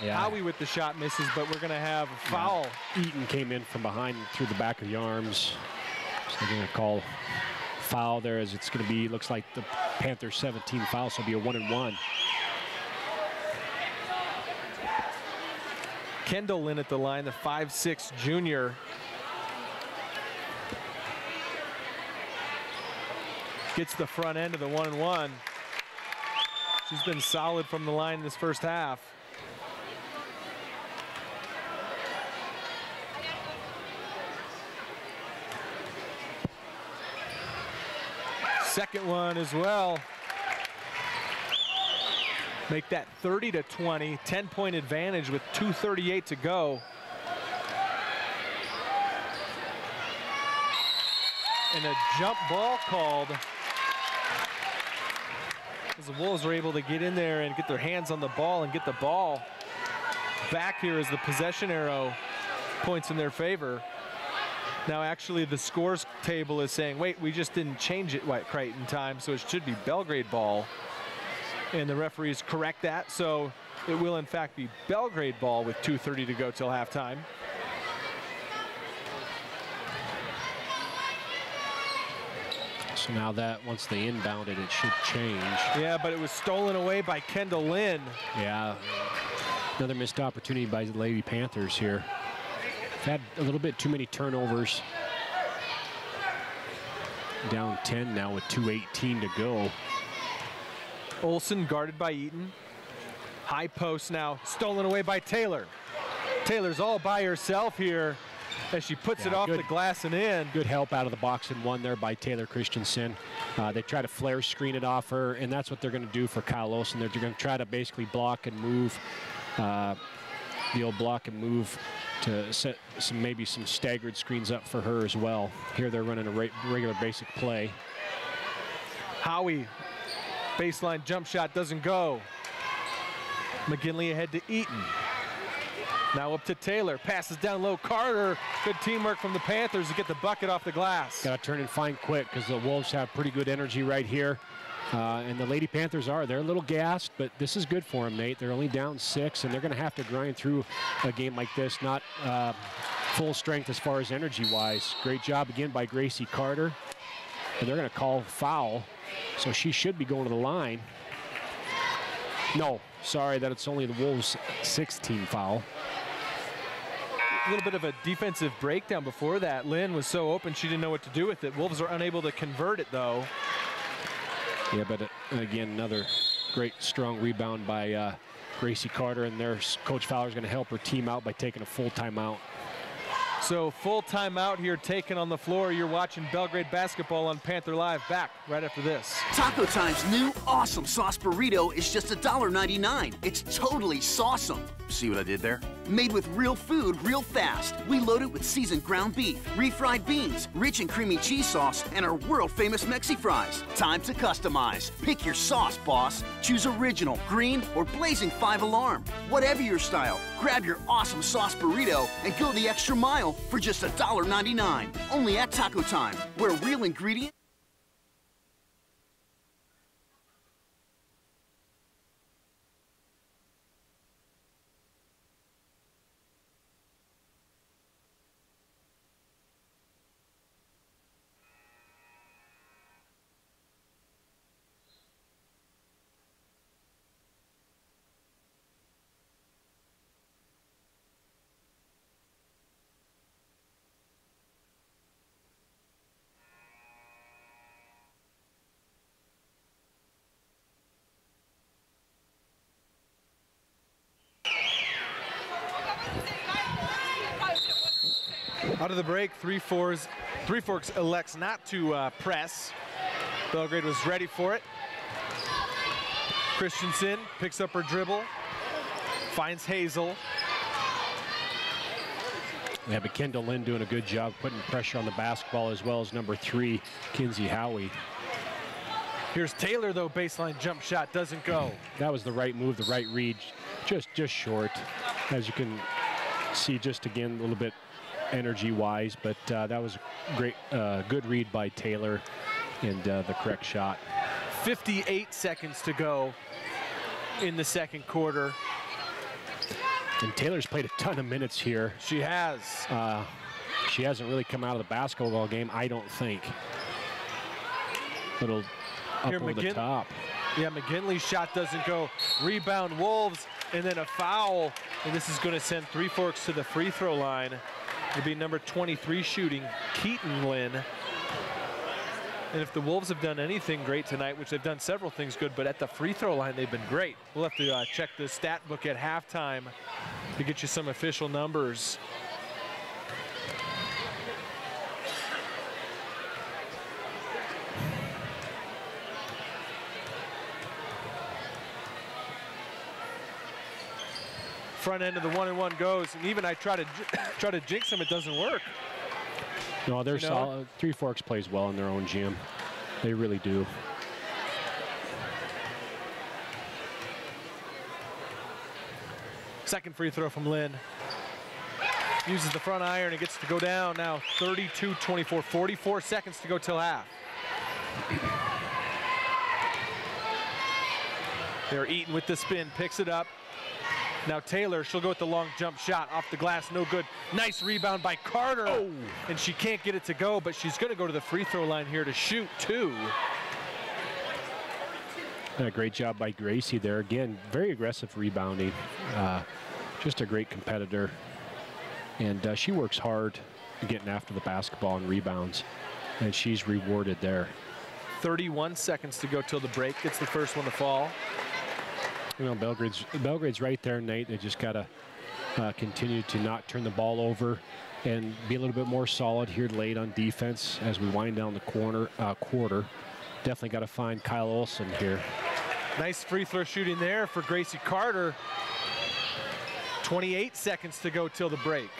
Yeah. Howie with the shot misses, but we're going to have a foul. Yeah. Eaton came in from behind and through the back of the arms. So they're going to call foul there as it's going to be, looks like the Panthers 17 foul, so it'll be a 1-and-1. Kendall Lynn at the line, the 5'6" junior. Gets the front end of the 1-and-1. She's been solid from the line this first half. Second one as well. Make that 30-20, 10-point advantage with 2:38 to go. And a jump ball called as the Wolves were able to get in there and get their hands on the ball and get the ball back here as the possession arrow points in their favor. Now actually the scores table is saying, wait, we just didn't change it right in time, so it should be Belgrade ball. And the referees correct that, so it will in fact be Belgrade ball with 2:30 to go till halftime. So now that once they inbounded, it should change. Yeah, but it was stolen away by Kendall Lynn. Yeah, another missed opportunity by the Lady Panthers here. Had a little bit too many turnovers. Down 10 now with 2:18 to go. Olsen guarded by Eaton. High post now, stolen away by Taylor. Taylor's all by herself here as she puts it off the glass and in. Good help out of the box and one there by Taylor Christensen. They try to flare screen it off her, and that's what they're going to do for Kyle Olsen. They're going to try to basically block and move, the old block and move to set maybe some staggered screens up for her as well. Here they're running a regular basic play. Howie, baseline jump shot doesn't go. McGinley ahead to Eaton. Now up to Taylor, passes down low, Carter. Good teamwork from the Panthers to get the bucket off the glass. Got to turn and find quick because the Wolves have pretty good energy right here. And the Lady Panthers they're a little gassed, but this is good for them, Nate. They're only down 6, and they're going to have to grind through a game like this, not full strength as far as energy-wise. Great job again by Gracie Carter. And they're going to call foul, so she should be going to the line. No, sorry, that it's only the Wolves' 16 foul. A little bit of a defensive breakdown before that. Lynn was so open she didn't know what to do with it. Wolves are unable to convert it, though. Yeah, but again, another great strong rebound by Gracie Carter, and their Coach Fowler's going to help her team out by taking a full timeout. So full timeout here taken on the floor. You're watching Belgrade basketball on Panther Live. Back right after this. Taco Time's new awesome sauce burrito is just $1.99. It's totally sauceum. See what I did there? Made with real food real fast. We load it with seasoned ground beef, refried beans, rich and creamy cheese sauce, and our world-famous Mexi fries. Time to customize. Pick your sauce, boss. Choose original, green, or blazing 5-alarm. Whatever your style, grab your awesome sauce burrito and go the extra mile for just $1.99. Only at Taco Time, where real ingredients. Out of the break, Three Forks elects not to press. Belgrade was ready for it. Christensen picks up her dribble, finds Hazel. Yeah, but Kendall Lynn doing a good job putting pressure on the basketball, as well as number 3, Kinsey Howie. Here's Taylor, though, baseline jump shot doesn't go. That was the right move, the right read, just short. As you can see, just again, a little bit energy-wise, but that was a great, good read by Taylor and the correct shot. 58 seconds to go in the second quarter. And Taylor's played a ton of minutes here. She has. She hasn't really come out of the basketball game, I don't think. Little up over the top. Yeah, McGinley's shot doesn't go. Rebound Wolves, and then a foul. And this is going to send Three Forks to the free throw line. It'll be number 23 shooting, Keaton Lynn. And if the Wolves have done anything great tonight, which they've done several things good, but at the free throw line, they've been great. We'll have to check the stat book at halftime to get you some official numbers. Front end of the 1-and-1 goes, and even I try to jinx them, it doesn't work. No, they're solid. Three Forks plays well in their own gym. They really do. Second free throw from Lynn. Uses the front iron and gets to go down now. 32-24, 44 seconds to go till half. They're Eaton with the spin, picks it up. Now Taylor, she'll go with the long jump shot off the glass, no good. Nice rebound by Carter. Oh. And she can't get it to go, but she's gonna go to the free throw line here to shoot 2. Great job by Gracie there. Again, very aggressive rebounding. Just a great competitor. And she works hard getting after the basketball and rebounds. And she's rewarded there. 31 seconds to go till the break. Gets the first one to fall. You know, Belgrade's right there, Nate. They just got to continue to not turn the ball over and be a little bit more solid here late on defense as we wind down the quarter. Definitely got to find Kyle Olson here. Nice free throw shooting there for Gracie Carter. 28 seconds to go till the break.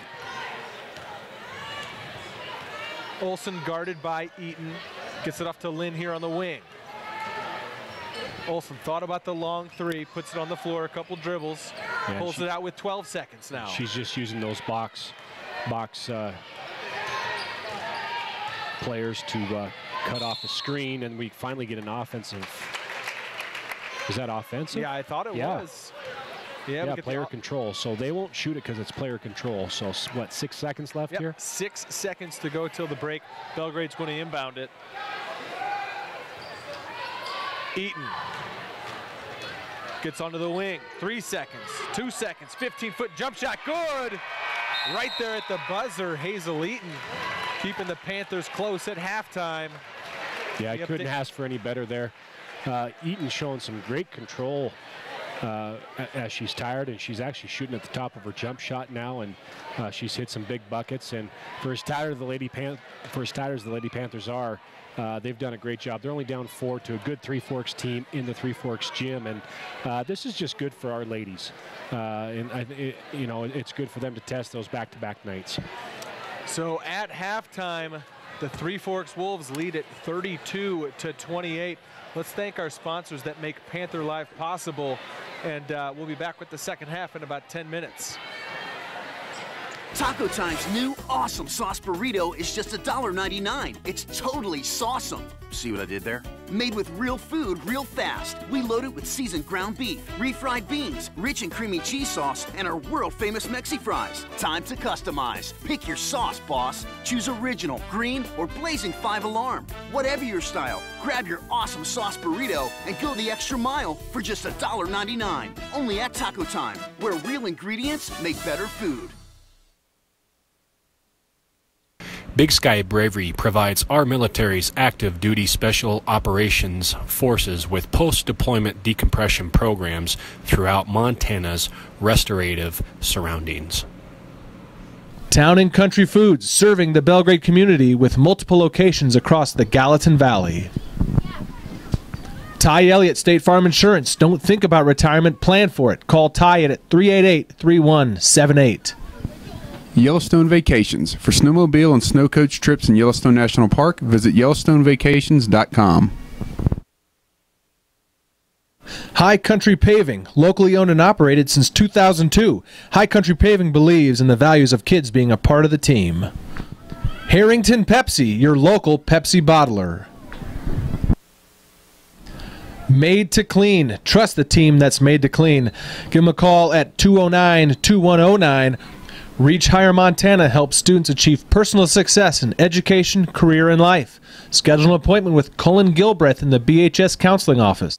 Olson guarded by Eaton. Gets it off to Lynn here on the wing. Olson thought about the long 3, puts it on the floor, a couple dribbles, pulls it out with 12 seconds now. She's just using those box players to cut off the screen, and we finally get an offensive. Is that offensive? Yeah, I thought it was. Yeah, player control. So they won't shoot it because it's player control. So what, 6 seconds left here? 6 seconds to go till the break. Belgrade's going to inbound it. Eaton gets onto the wing. 3 seconds, 2 seconds, 15-foot jump shot, good! Right there at the buzzer, Hazel Eaton keeping the Panthers close at halftime. Yeah, I couldn't ask for any better there. Eaton showing some great control as she's tired, and she's actually shooting at the top of her jump shot now, and she's hit some big buckets. And for as tired as the Lady Panthers are, they've done a great job. They're only down 4 to a good Three Forks team in the Three Forks gym, and this is just good for our ladies. It's good for them to test those back-to-back nights. So at halftime, the Three Forks Wolves lead at 32-28. Let's thank our sponsors that make Panther Live possible, and we'll be back with the second half in about 10 minutes. Taco Time's new awesome sauce burrito is just $1.99. It's totally sauceum. See what I did there? Made with real food real fast. We load it with seasoned ground beef, refried beans, rich and creamy cheese sauce, and our world-famous Mexi fries. Time to customize. Pick your sauce, boss. Choose original, green, or blazing 5-alarm. Whatever your style, grab your awesome sauce burrito and go the extra mile for just $1.99. Only at Taco Time, where real ingredients make better food. Big Sky Bravery provides our military's active duty special operations forces with post-deployment decompression programs throughout Montana's restorative surroundings. Town and Country Foods, serving the Belgrade community with multiple locations across the Gallatin Valley. Ty Elliott State Farm Insurance. Don't think about retirement, plan for it. Call Ty at 388-3178. Yellowstone Vacations. For snowmobile and snow coach trips in Yellowstone National Park, visit YellowstoneVacations.com. High Country Paving, locally owned and operated since 2002. High Country Paving believes in the values of kids being a part of the team. Harrington Pepsi, your local Pepsi bottler. Made to Clean. Trust the team that's made to clean. Give them a call at 209-2109. Reach Higher Montana helps students achieve personal success in education, career, and life. Schedule an appointment with Cullen Gilbreth in the BHS Counseling Office.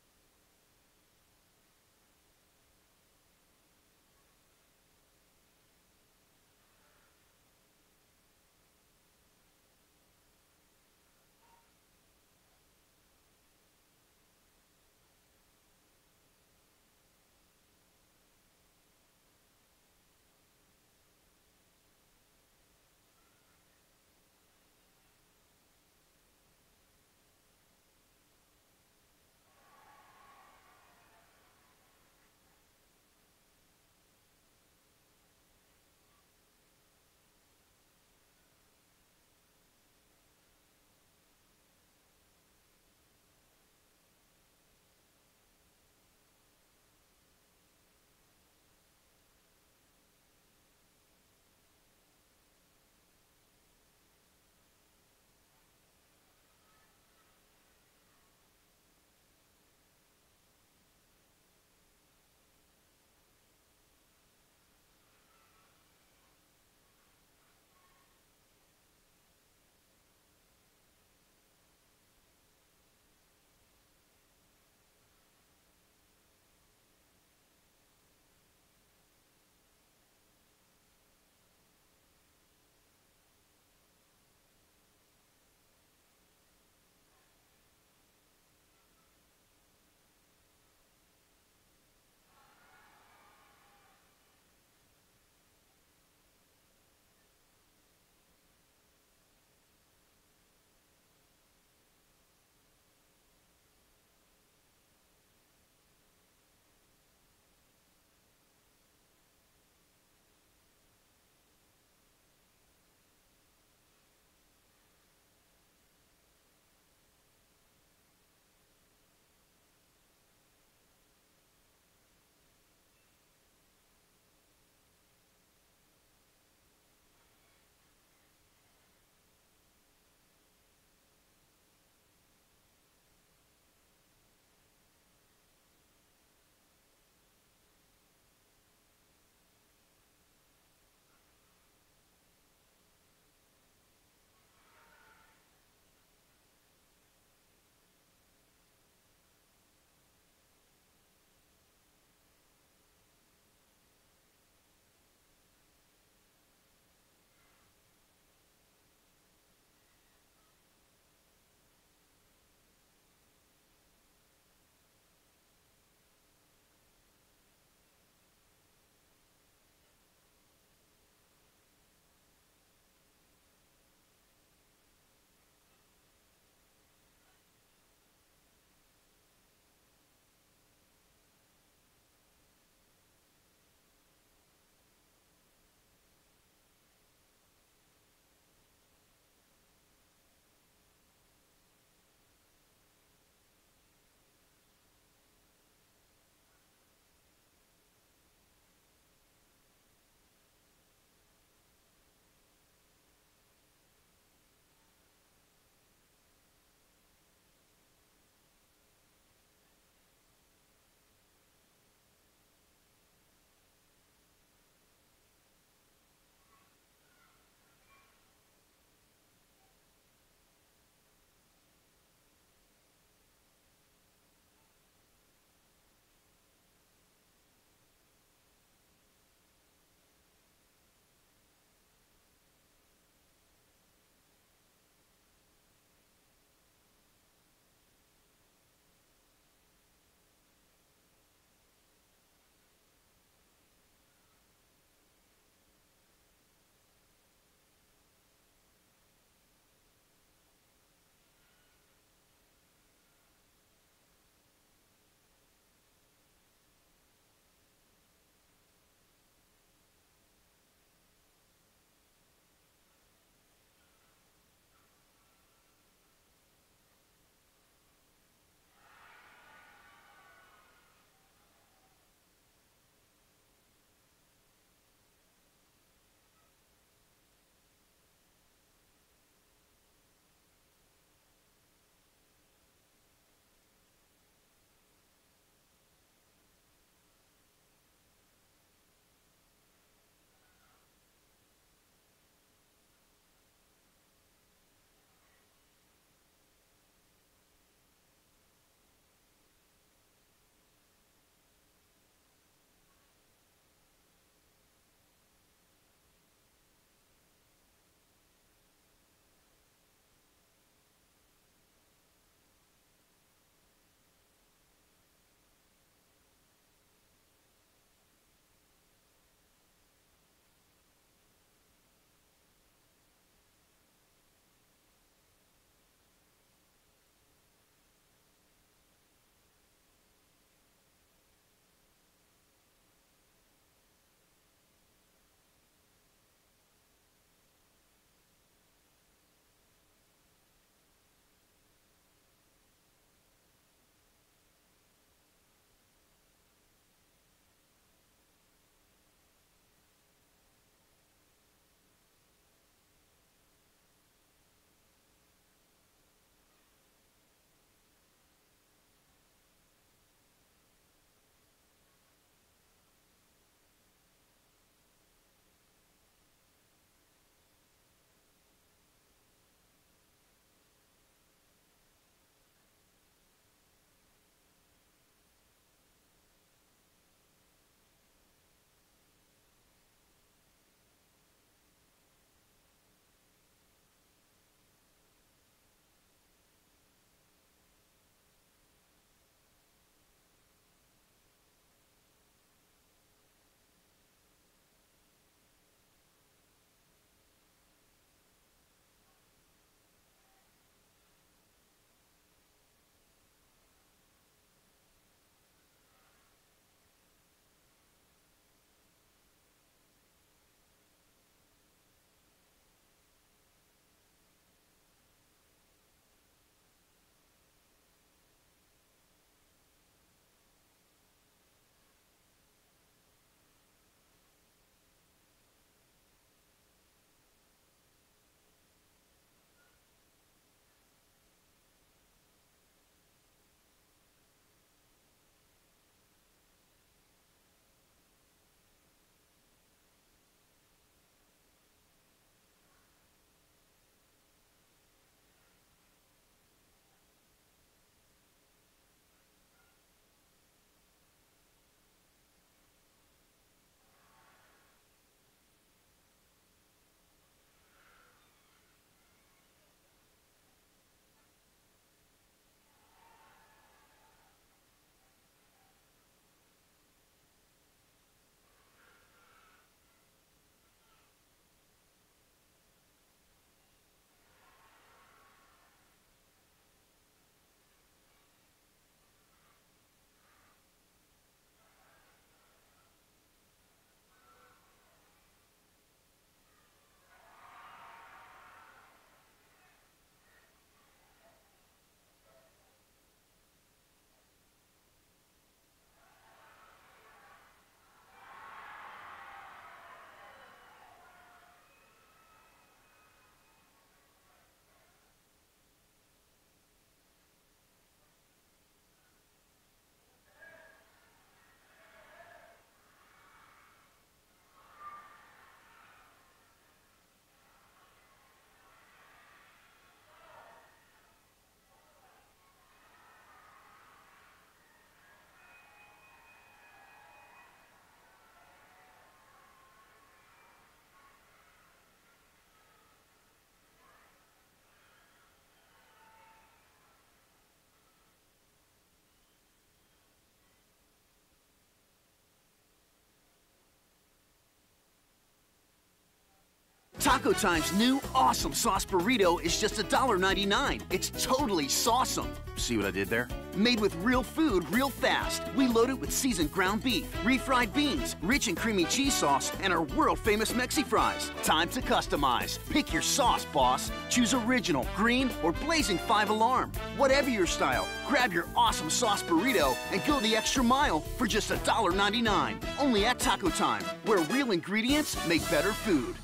Taco Time's new awesome sauce burrito is just $1.99. It's totally sauceum. See what I did there? Made with real food real fast. We load it with seasoned ground beef, refried beans, rich and creamy cheese sauce, and our world-famous Mexi fries. Time to customize. Pick your sauce, boss. Choose original, green, or blazing 5-alarm. Whatever your style, grab your awesome sauce burrito and go the extra mile for just $1.99. Only at Taco Time, where real ingredients make better food.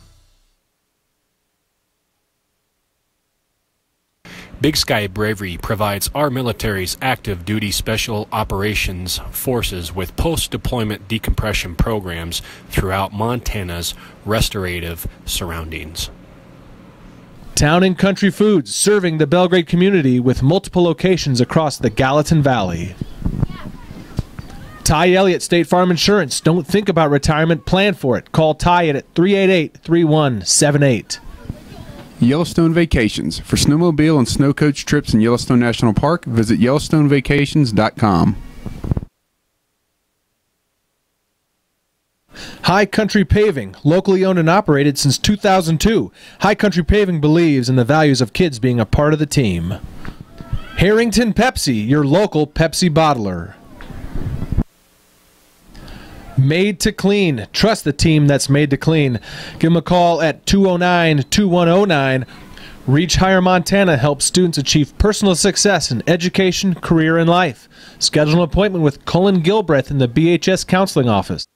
Big Sky Bravery provides our military's active duty special operations forces with post-deployment decompression programs throughout Montana's restorative surroundings. Town and Country Foods, serving the Belgrade community with multiple locations across the Gallatin Valley. Ty Elliott State Farm Insurance. Don't think about retirement, plan for it. Call Ty at 388-3178. Yellowstone Vacations. For snowmobile and snow coach trips in Yellowstone National Park, visit YellowstoneVacations.com. High Country Paving, locally owned and operated since 2002. High Country Paving believes in the values of kids being a part of the team. Harrington Pepsi, your local Pepsi bottler. Made to Clean. Trust the team that's made to clean. Give them a call at 209-2109. Reach Higher Montana helps students achieve personal success in education, career, and life. Schedule an appointment with Cullen Gilbreth in the BHS Counseling Office.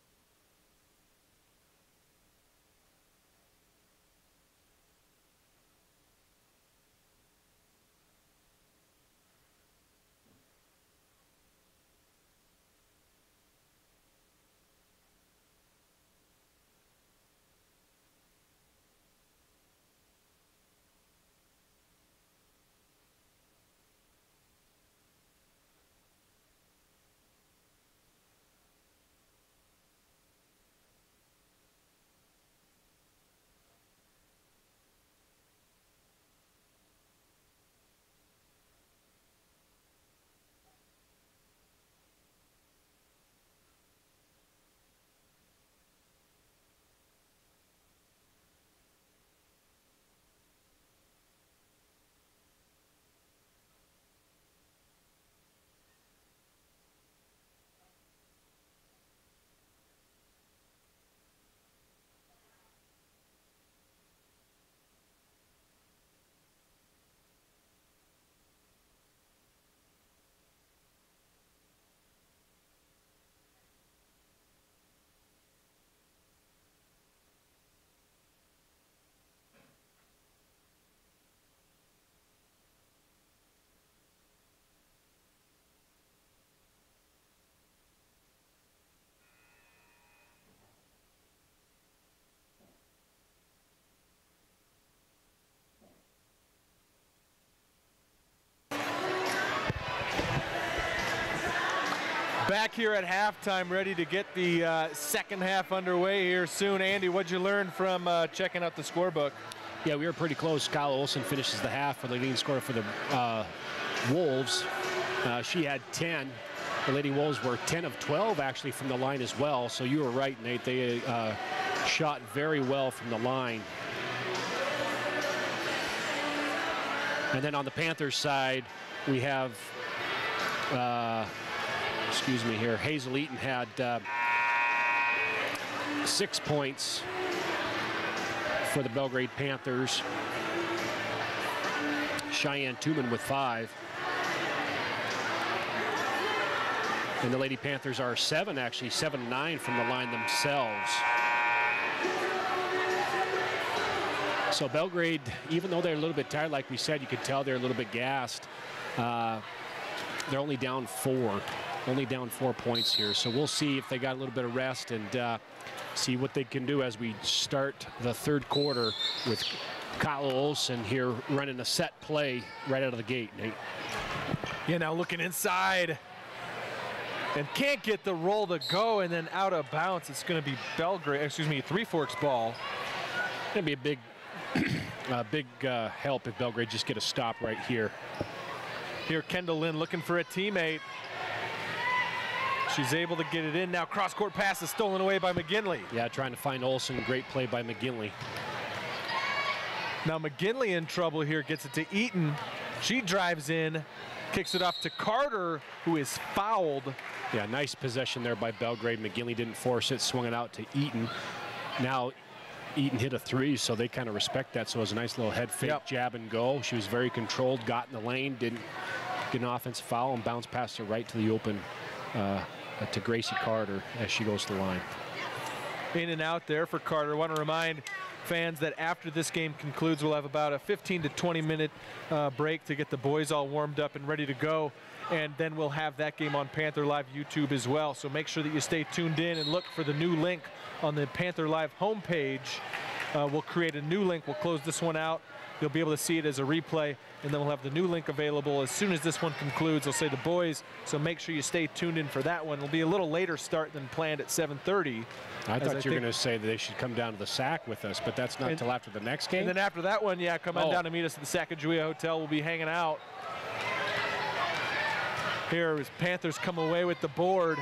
Back here at halftime, ready to get the second half underway here soon. Andy, what'd you learn from checking out the scorebook? Yeah, we were pretty close. Kyle Olson finishes the half for the leading scorer for the Wolves. She had 10. The Lady Wolves were 10 of 12 actually from the line as well. So you were right, Nate. They shot very well from the line. And then on the Panthers side, we have, excuse me here, Hazel Eaton had 6 points for the Belgrade Panthers. Cheyenne Tuman with 5. And the Lady Panthers are 7, actually 7-9 from the line themselves. So Belgrade, even though they're a little bit tired, like we said, you could tell they're a little bit gassed. They're only down 4. Only down 4 points here. So we'll see if they got a little bit of rest and see what they can do as we start the third quarter with Kyle Olson here running a set play right out of the gate, Nate. Yeah, now looking inside and can't get the roll to go, and then out of bounds. It's going to be Belgrade, excuse me, Three Forks ball. Going to be a big help if Belgrade just get a stop right here. Here, Kendall Lynn looking for a teammate. She's able to get it in. Now cross-court pass is stolen away by McGinley. Yeah, trying to find Olson. Great play by McGinley. Now McGinley in trouble here, gets it to Eaton. She drives in, kicks it off to Carter, who is fouled. Yeah, nice possession there by Belgrade. McGinley didn't force it, swung it out to Eaton. Now Eaton hit a three, so they kind of respect that. So it was a nice little head fake, jab and go. She was very controlled, got in the lane, didn't get an offensive foul, and bounced past her right to the open to Gracie Carter as she goes to the line. In and out there for Carter. I want to remind fans that after this game concludes, we'll have about a 15 to 20 minute break to get the boys all warmed up and ready to go. And then we'll have that game on Panther Live YouTube as well. So make sure that you stay tuned in and look for the new link on the Panther Live homepage. We'll create a new link. We'll close this one out. You'll be able to see it as a replay, and then we'll have the new link available as soon as this one concludes. I'll say the boys, so make sure you stay tuned in for that one. It'll be a little later start than planned at 7:30. I thought you were going to say that they should come down to the SAC with us, but that's not until after the next game? And then after that one, yeah, come on down to meet us at the Sacagawea Hotel. We'll be hanging out. Here as Panthers come away with the board.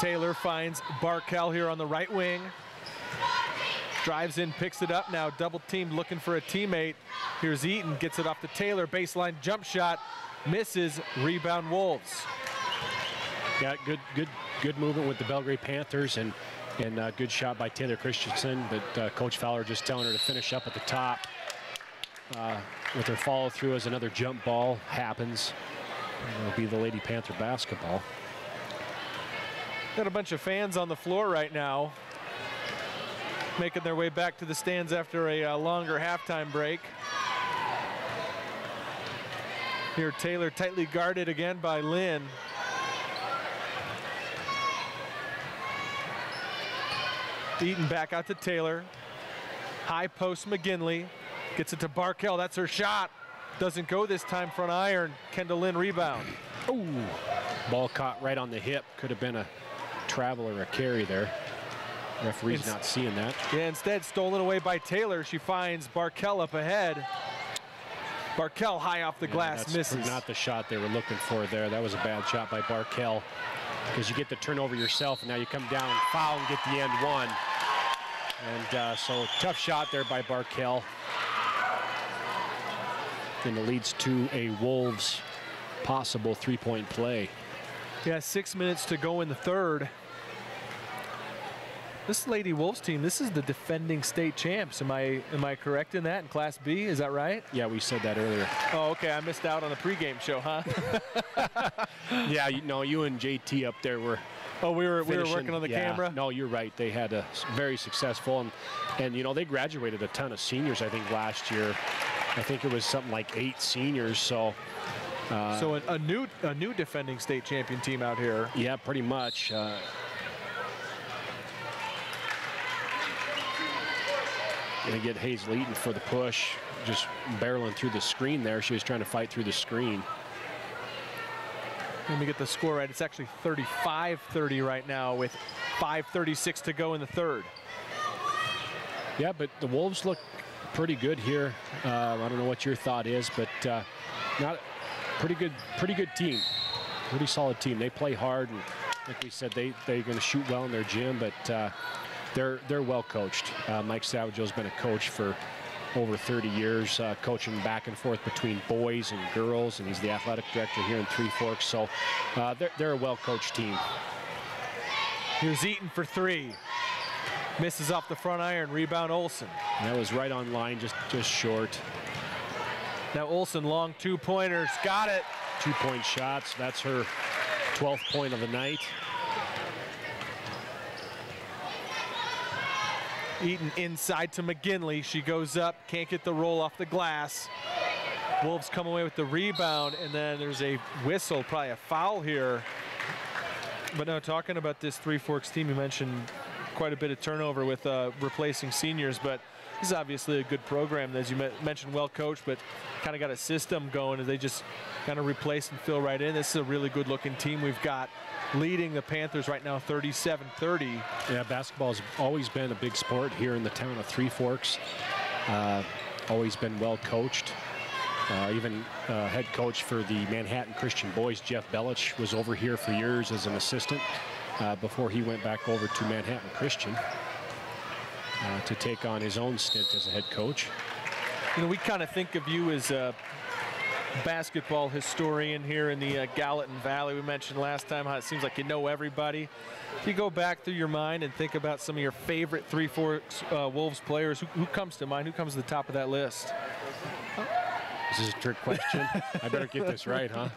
Taylor finds Barkel here on the right wing. Drives in, picks it up now, double teamed, looking for a teammate. Here's Eaton, gets it off to Taylor, baseline jump shot, misses, rebound Wolves. Yeah, good movement with the Belgrade Panthers, and good shot by Taylor Christensen, but Coach Fowler just telling her to finish up at the top. With her follow through as another jump ball happens. It'll be the Lady Panther basketball. Got a bunch of fans on the floor right now, making their way back to the stands after a longer halftime break. Here Taylor tightly guarded again by Lynn. Eaton back out to Taylor. High post McGinley. Gets it to Barkel. That's her shot. Doesn't go this time, front iron. Kendall Lynn rebound. Ooh. Ball caught right on the hip. Could have been a travel or a carry there. Referee's not seeing that. Yeah, instead stolen away by Taylor. She finds Barkel up ahead. Barkel high off the glass, misses. Not the shot they were looking for there. That was a bad shot by Barkel, because you get the turnover yourself, and now you come down, foul, and get the end one. And so tough shot there by Barkel. And it leads to a Wolves possible three-point play. Yeah, 6 minutes to go in the third. This Lady Wolves team, this is the defending state champs. Am I correct in that, in Class B? Is that right? Yeah, we said that earlier. Oh, okay. I missed out on the pregame show, huh? Yeah, you and JT up there were. Oh, we were working on the camera? No, you're right. They had a very successful, and they graduated a ton of seniors, I think, last year. I think it was something like 8 seniors, so. So a new defending state champion team out here. Yeah, pretty much. Going to get Hazel Eaton for the push, just barreling through the screen there. She was trying to fight through the screen. Let me get the score right. It's actually 35-30 right now with 5:36 to go in the third. Yeah, but the Wolves look pretty good here. I don't know what your thought is, but not pretty good team. Pretty solid team. They play hard, and like we said, they're going to shoot well in their gym, but they're well coached. Mike Savageau's been a coach for over 30 years, coaching back and forth between boys and girls, and he's the athletic director here in Three Forks. So they're a well-coached team. Here's Eaton for three. Misses off the front iron. Rebound Olsen. That was right on line, just short. Now Olsen, long two-pointers. Got it. 2-point shots. That's her 12th point of the night. Eaton inside to McGinley. She goes up, can't get the roll off the glass. Wolves come away with the rebound, and then there's a whistle, probably a foul here. But no, talking about this Three Forks team, you mentioned quite a bit of turnover with replacing seniors, but this is obviously a good program. As you mentioned, well coached, but kind of got a system going as they just kind of replace and fill right in. This is a really good looking team we've got leading the Panthers right now 37-30. Yeah, basketball has always been a big sport here in the town of Three Forks. Always been well coached. Even head coach for the Manhattan Christian boys, Jeff Belich, was over here for years as an assistant. before he went back over to Manhattan Christian to take on his own stint as a head coach. You know, we kind of think of you as a basketball historian here in the Gallatin Valley. We mentioned last time how it seems like you know everybody. If you go back through your mind and think about some of your favorite Three Forks Wolves players, who comes to mind? Who comes to the top of that list? This is a trick question. I better get this right, huh?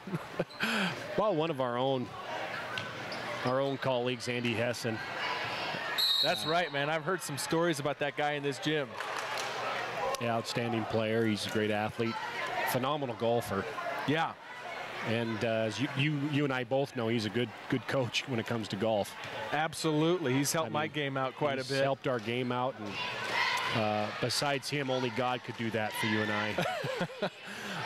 Well, one of our own colleagues, Andy Hessen. That's right, man. I've heard some stories about that guy in this gym. Yeah, outstanding player. He's a great athlete. Phenomenal golfer. Yeah. And as you and I both know, he's a good coach when it comes to golf. Absolutely. He's helped my game out quite a bit. He's helped our game out, and besides him, only God could do that for you and I.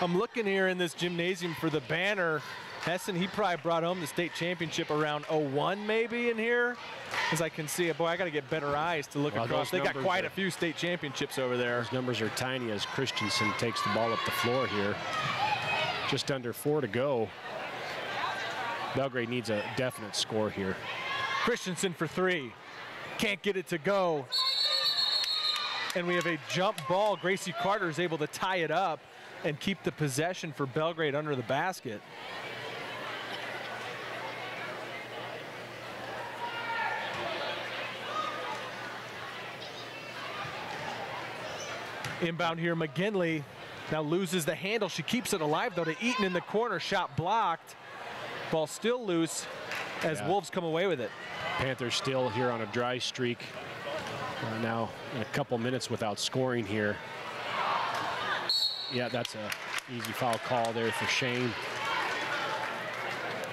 I'm looking here in this gymnasium for the banner. Hessen, he probably brought home the state championship around 01 maybe in here. As I can see it. Boy, I got to get better eyes to look across. They got quite a few state championships over there. Those numbers are tiny as Christensen takes the ball up the floor here. Just under 4 to go. Belgrade needs a definite score here. Christensen for 3. Can't get it to go. And we have a jump ball. Gracie Carter is able to tie it up and keep the possession for Belgrade under the basket. Inbound here, McGinley now loses the handle. She keeps it alive, though, to Eaton in the corner. Shot blocked. Ball still loose as Wolves come away with it. Panthers still here on a dry streak. Now in a couple minutes without scoring here. Yeah, that's an easy foul call there for Shane.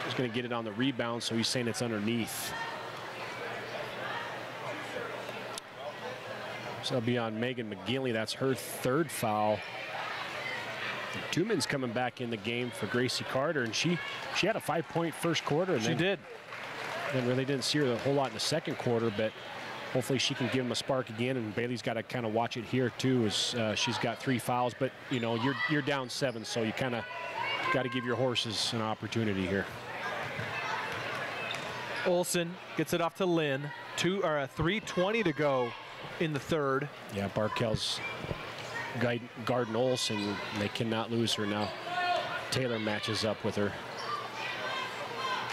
He's going to get it on the rebound, so he's saying it's underneath. So it'll be on Megan McGinley. That's her 3rd foul. Tuman's coming back in the game for Gracie Carter, and she had a 5-point first quarter. And she did. Then really didn't see her a whole lot in the second quarter, but hopefully she can give him a spark again. And Bailey's got to kind of watch it here too, as she's got 3 fouls. But you know, you're down 7, so you kind of got to give your horses an opportunity here. Olsen gets it off to Lynn. 3:20 to go in the third. Yeah, Barkel's guarding Olsen. They cannot lose her now. Taylor matches up with her.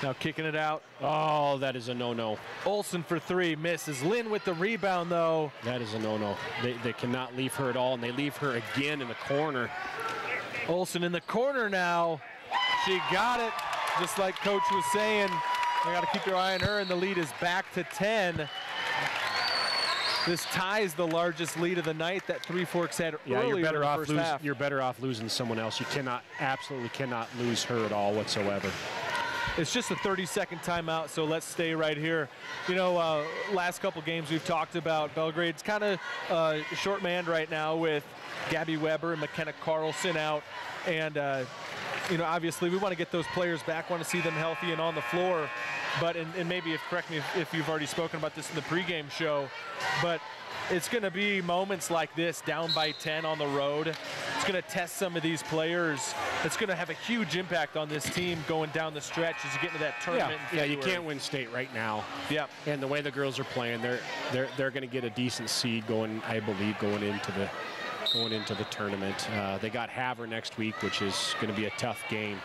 Now kicking it out. Oh, that is a no-no. Olsen for 3, misses. Lynn with the rebound, though. That is a no-no. They cannot leave her at all, and they leave her again in the corner. Olsen in the corner now. She got it, just like Coach was saying. They got to keep their eye on her, and the lead is back to 10. This ties the largest lead of the night that Three Forks had earlier in the first half. You're better off losing someone else. You absolutely cannot lose her at all whatsoever. It's just a 30-second timeout, so let's stay right here. You know, last couple games we've talked about Belgrade's kind of short-manned right now with Gabby Weber and McKenna Carlson out. And, you know, obviously we want to get those players back, want to see them healthy and on the floor. But, and maybe, correct me if you've already spoken about this in the pregame show, but it's going to be moments like this, down by 10 on the road. It's going to test some of these players. It's going to have a huge impact on this team going down the stretch as you get into that tournament. Yeah, you can't win state right now. Yeah. And the way the girls are playing, they're going to get a decent seed going, I believe, going into the tournament. They got Havre next week, which is going to be a tough game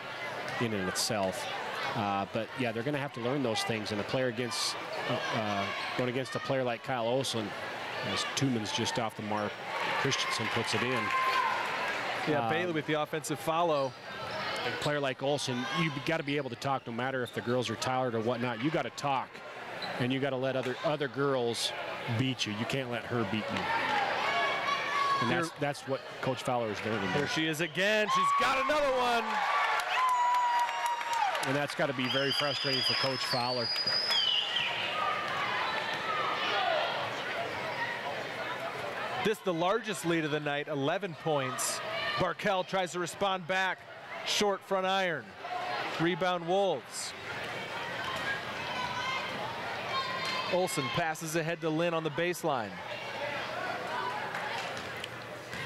in and itself. But yeah, they're going to have to learn those things. And a player going against a player like Kyle Olsen, as Tuman's just off the mark, Christensen puts it in. Yeah, Bailey with the offensive follow. A player like Olsen, you've got to be able to talk, no matter if the girls are tired or whatnot. You got to talk, and you got to let other girls beat you. You can't let her beat you. And that's what Coach Fowler is doing. There she is again. She's got another one. And that's got to be very frustrating for Coach Fowler. This the largest lead of the night, 11 points. Barkel tries to respond back. Short front iron. Rebound Wolves. Olsen passes ahead to Lynn on the baseline.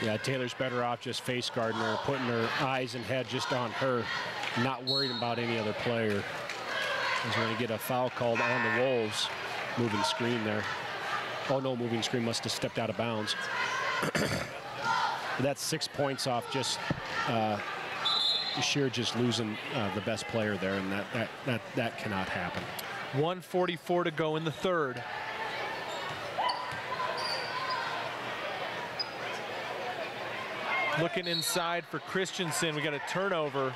Yeah, Taylor's better off just face guarding her, putting her eyes and head just on her, not worried about any other player. He's going to get a foul called on the Wolves. Moving screen there. Oh no, moving screen must have stepped out of bounds. That's 6 points off just sheer just losing the best player there, and that cannot happen. 1:44 to go in the third. Looking inside for Christensen. We got a turnover.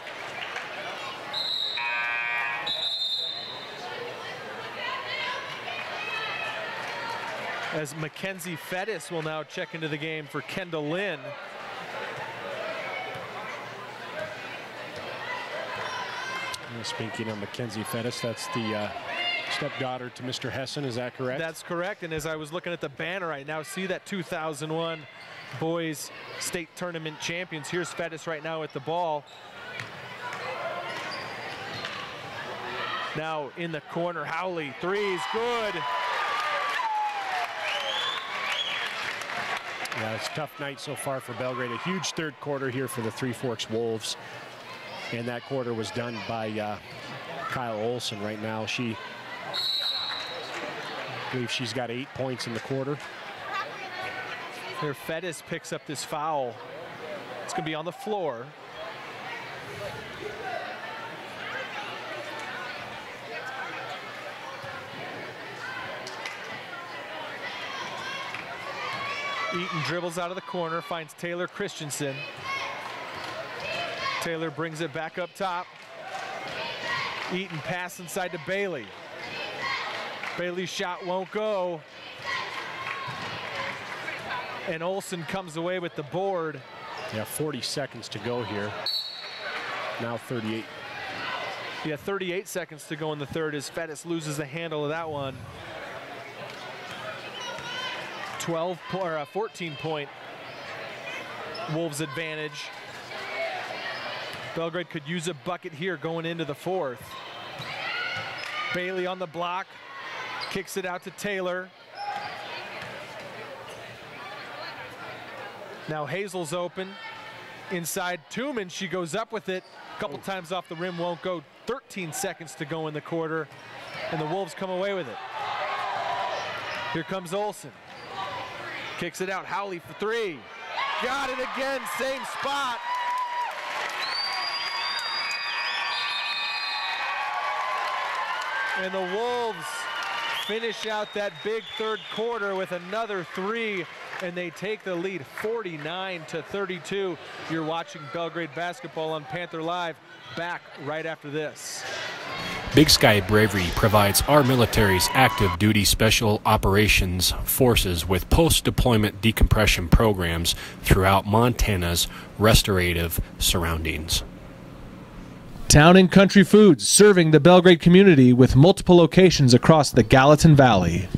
As Mackenzie Fettis will now check into the game for Kendall Lynn. Speaking of Mackenzie Fettis, that's the stepdaughter to Mr. Hessen, is that correct? That's correct, and as I was looking at the banner right now, see that 2001 boys state tournament champions. Here's Fettis right now at the ball. Now in the corner, Howley, three's good. Yeah, it's a tough night so far for Belgrade. A huge third quarter here for the Three Forks Wolves. And that quarter was done by Kyle Olson right now. I believe she's got 8 points in the quarter. Here Fettis picks up this foul. It's going to be on the floor. Eaton dribbles out of the corner, finds Taylor Christensen. Taylor brings it back up top. Eaton pass inside to Bailey. Bailey's shot won't go. And Olson comes away with the board. Yeah, 40 seconds to go here. Now 38. Yeah, 38 seconds to go in the third as Fettis loses the handle of that one. 14-point Wolves advantage. Belgrade could use a bucket here going into the fourth. Bailey on the block, kicks it out to Taylor. Now Hazel's open. Inside Tooman, she goes up with it. A couple times off the rim, won't go. 13 seconds to go in the quarter, and the Wolves come away with it. Here comes Olson. Kicks it out, Howley for three. Got it again, same spot. And the Wolves finish out that big third quarter with another three, and they take the lead 49-32. You're watching Belgrade basketball on Panther Live. Back right after this. Big Sky Bravery provides our military's active duty special operations forces with post-deployment decompression programs throughout Montana's restorative surroundings. Town and Country Foods, serving the Belgrade community with multiple locations across the Gallatin Valley.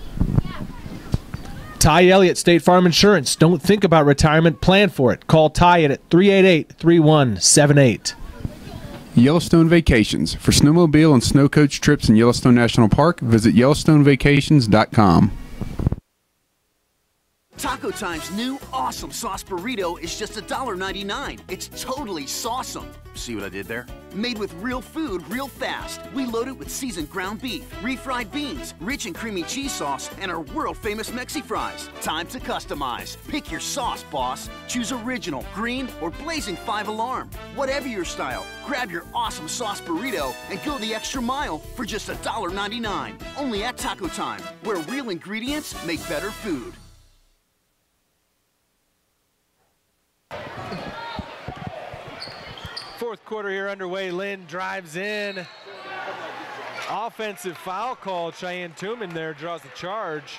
Ty Elliott, State Farm Insurance. Don't think about retirement, plan for it. Call Ty at 388-3178. Yellowstone Vacations. For snowmobile and snow coach trips in Yellowstone National Park, visit YellowstoneVacations.com. Taco Time's new awesome sauce burrito is just $1.99. It's totally sauceum. See what I did there? Made with real food real fast. We load it with seasoned ground beef, refried beans, rich and creamy cheese sauce, and our world-famous Mexi fries. Time to customize. Pick your sauce, boss. Choose original, green, or blazing 5-alarm. Whatever your style, grab your awesome sauce burrito and go the extra mile for just $1.99. Only at Taco Time, where real ingredients make better food. Fourth quarter here underway. Lynn drives in. Offensive foul call. Cheyenne Tooman there draws the charge.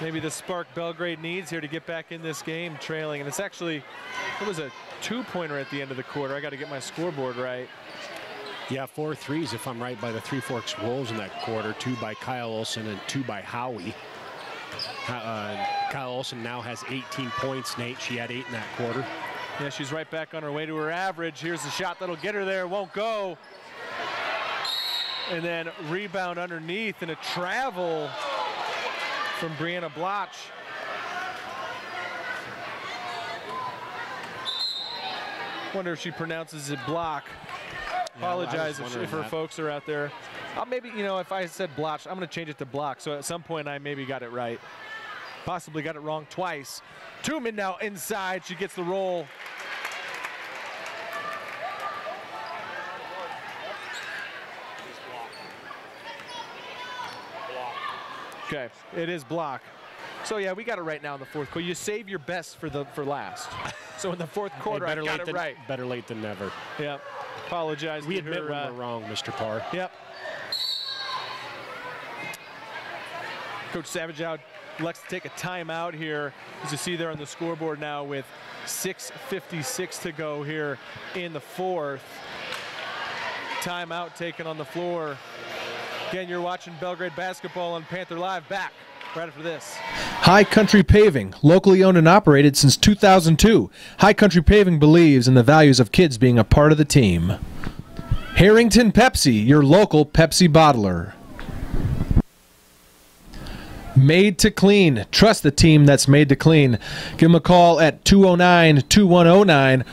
Maybe the spark Belgrade needs here to get back in this game trailing. And it's actually, it was a two-pointer at the end of the quarter. I got to get my scoreboard right. Yeah, 4 threes if I'm right by the Three Forks Wolves in that quarter. 2 by Kyle Olson and 2 by Howie. Kyle Olson now has 18 points, Nate. She had 8 in that quarter. Yeah, she's right back on her way to her average. Here's the shot that'll get her there, won't go. And then rebound underneath and a travel from Brianna Bloch. Wonder if she pronounces it block. apologize if her folks are out there. Maybe, you know, if I said blotch, I'm going to change it to block. So at some point I maybe got it right. Possibly got it wrong twice. Tooman now inside. She gets the roll. Okay, it is block. So yeah, we got it right now in the fourth quarter. You save your best for last. So in the fourth quarter, I got it right. Better late than never. Yep. Apologize. We admit when we're wrong, Mr. Parr. Yep. Coach Savage out elects to take a timeout here, as you see there on the scoreboard now with 6:56 to go here in the fourth. Timeout taken on the floor. Again, you're watching Belgrade basketball on Panther Live. Back right after this. High Country Paving, locally owned and operated since 2002. High Country Paving believes in the values of kids being a part of the team. Harrington Pepsi, your local Pepsi bottler. Made to Clean. Trust the team that's made to clean. Give them a call at 209-2109.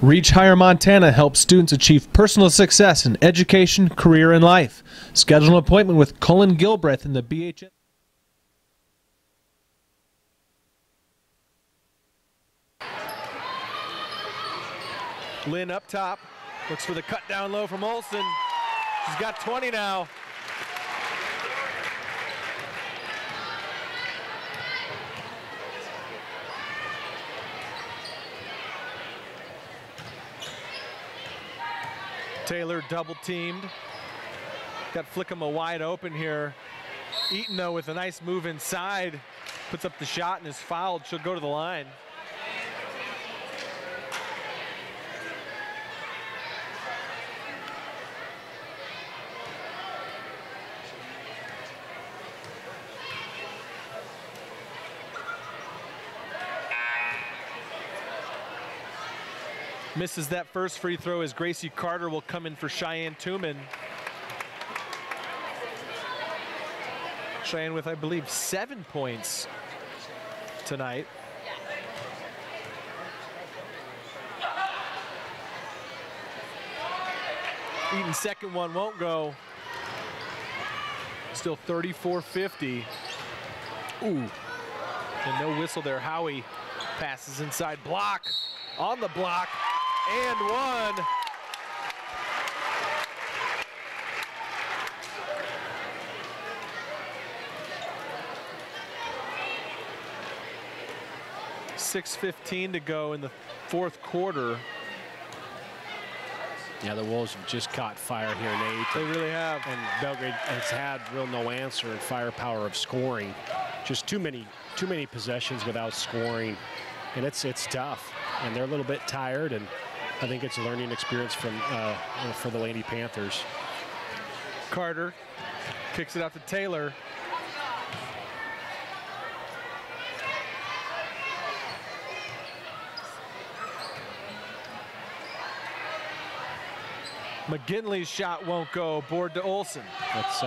Reach Higher Montana helps students achieve personal success in education, career, and life. Schedule an appointment with Cullen Gilbreth in the BHS. Lynn up top. Looks for the cut down low from Olsen. She's got 20 now. Taylor double teamed. Got Flickema wide open here. Eaton though with a nice move inside. Puts up the shot and is fouled. She'll go to the line. Misses that first free throw as Gracie Carter will come in for Cheyenne Tooman. Cheyenne with, I believe, 7 points tonight. Eaton's second one won't go. Still 34-50. Ooh, and no whistle there. Howie passes inside, block, on the block. And one. .6:15 to go in the fourth quarter. Yeah, the Wolves have just caught fire here, Nate. They really have. And Belgrade has had real no answer in firepower of scoring. Just too many possessions without scoring, and it's tough. And they're a little bit tired, and I think it's a learning experience from for the Lady Panthers. Carter kicks it out to Taylor. McGinley's shot won't go. Board to Olsen. That's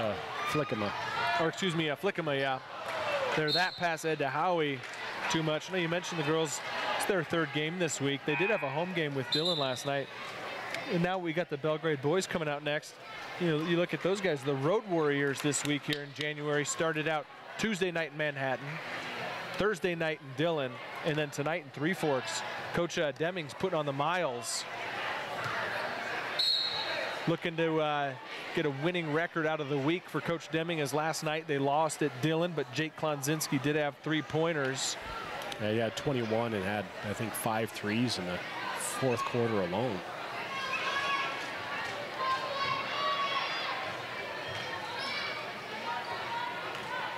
Flickema. Or excuse me, Flickema, yeah. There, that pass ahead to Howie. Too much. I know you mentioned the girls. It's their third game this week. They did have a home game with Dillon last night. And now we got the Belgrade boys coming out next. You know, you look at those guys, the Road Warriors this week here in January started out Tuesday night in Manhattan, Thursday night in Dillon, and then tonight in Three Forks. Coach Deming's putting on the miles. Looking to get a winning record out of the week for Coach Deming, as last night they lost at Dillon, but Jake Klonzinski did have 3-pointers. Yeah, he had 21 and had, I think, 5 threes in the fourth quarter alone.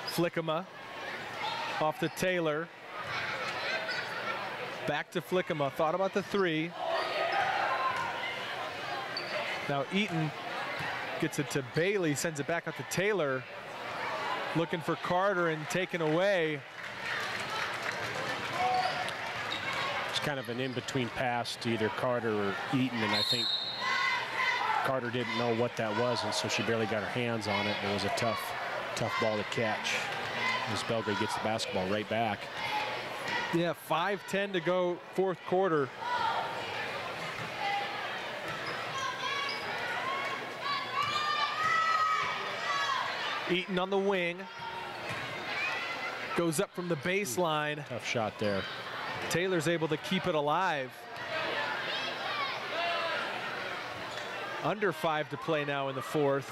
Flickema off to Taylor. Back to Flickema. Thought about the three. Now Eaton gets it to Bailey, sends it back out to Taylor. Looking for Carter and taken away. It's kind of an in-between pass to either Carter or Eaton, and I think Carter didn't know what that was, and so she barely got her hands on it. It was a tough ball to catch as Belgrade gets the basketball right back. Yeah, 5:10 to go, fourth quarter. Eaton on the wing. Goes up from the baseline. Tough shot there. Taylor's able to keep it alive. Under 5 to play now in the fourth.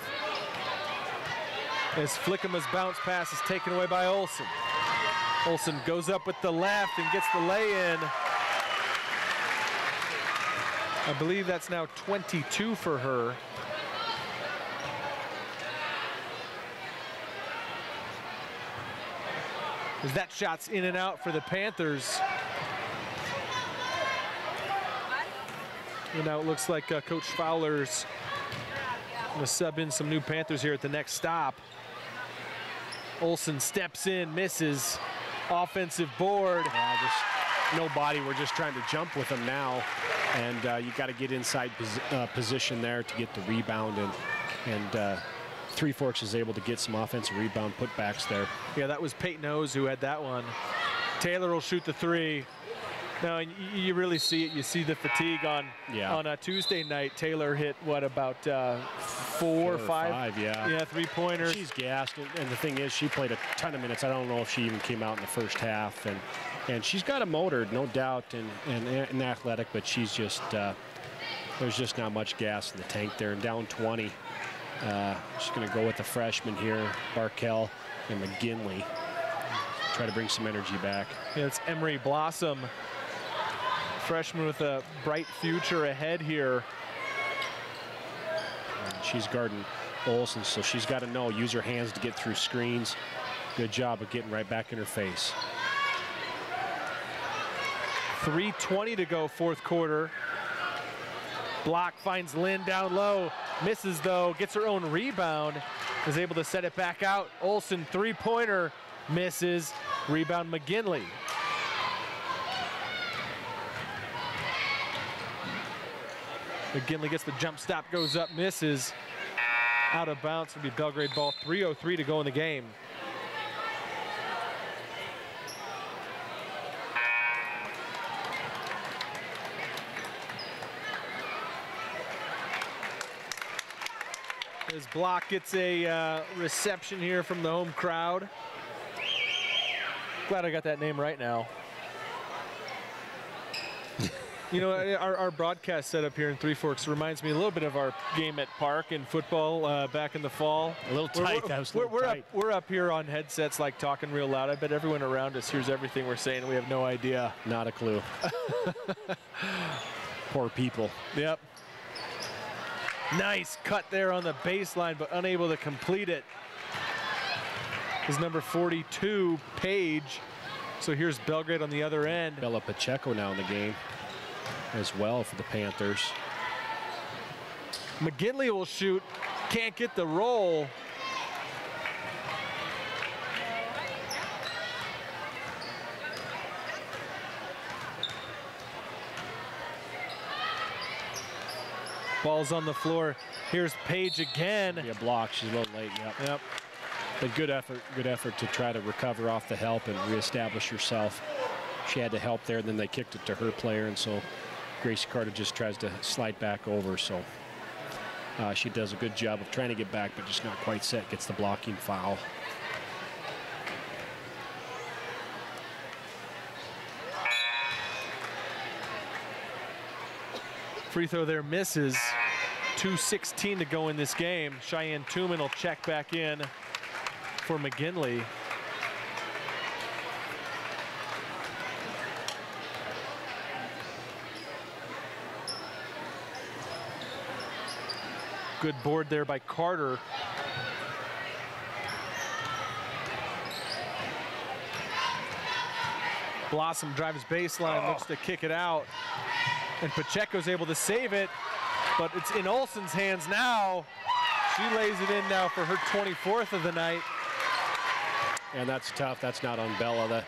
As Flickama's bounce pass is taken away by Olsen. Olsen goes up with the left and gets the lay-in. I believe that's now 22 for her. As that shot's in and out for the Panthers. And now it looks like Coach Fowler's going to sub in some new Panthers here at the next stop. Olsen steps in, misses. Offensive board. Yeah, just no body. We're just trying to jump with them now. And you got to get inside position there to get the rebound. And Three Forks is able to get some offensive rebound putbacks there. Yeah, that was Peyton Owes who had that one. Taylor will shoot the three. No, you really see it. You see the fatigue on a Tuesday night. Taylor hit, what, about four or five? Yeah, three-pointers. She's gassed, and the thing is, she played a ton of minutes. I don't know if she even came out in the first half. And she's got a motor, no doubt, and athletic, but she's just, there's just not much gas in the tank there. And down 20, she's going to go with the freshman here, Barkell and McGinley. Try to bring some energy back. Yeah, it's Emery Blossom, freshman with a bright future ahead here. And she's guarding Olsen, so she's got to use her hands to get through screens. Good job of getting right back in her face. 3:20 to go, fourth quarter. Block finds Lynn down low. Misses though, gets her own rebound. Is able to set it back out. Olsen, three-pointer, misses. Rebound McGinley. McGinley gets the jump stop, goes up, misses. Out of bounds. It'll be Belgrade ball. 3:03 to go in the game. His block gets a reception here from the home crowd. Glad I got that name right now. You know, our broadcast setup here in Three Forks reminds me a little bit of our game at Park in football back in the fall. A little tight. We're up here on headsets, like talking real loud. I bet everyone around us hears everything we're saying. We have no idea. Not a clue. Poor people. Yep. Nice cut there on the baseline, but unable to complete it. Is number 42, Page. So here's Belgrade on the other end. Bella Pacheco now in the game as well for the Panthers. McGinley will shoot, can't get the roll. Ball's on the floor. Here's Page again. Be a block. She's a little late. Yep. But good effort to try to recover off the help and reestablish herself. She had to help there, then they kicked it to her player, and so Gracie Carter just tries to slide back over. So she does a good job of trying to get back, but just not quite set. Gets the blocking foul. Free throw there misses. 2:16 to go in this game. Cheyenne Tooman will check back in for McGinley. Good board there by Carter. Blossom drives baseline, looks to kick it out. And Pacheco's able to save it, but it's in Olsen's hands now. She lays it in now for her 24th of the night. And that's tough. That's not on Bella.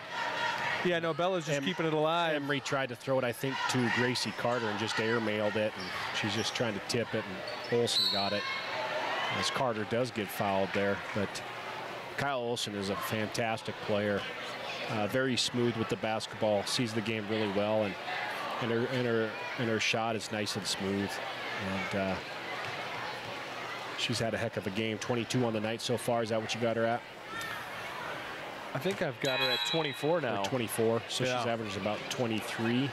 Yeah, no, Bella's just keeping it alive. Emery tried to throw it, I think, to Gracie Carter and just airmailed it, and she's just trying to tip it, and Olsen got it. As Carter does get fouled there, but Kyle Olsen is a fantastic player. Very smooth with the basketball, sees the game really well, and her shot is nice and smooth. And She's had a heck of a game. 22 on the night so far. Is that what you got her at? I think I've got her at 24 now. Or 24. So yeah. She's averaged about 23.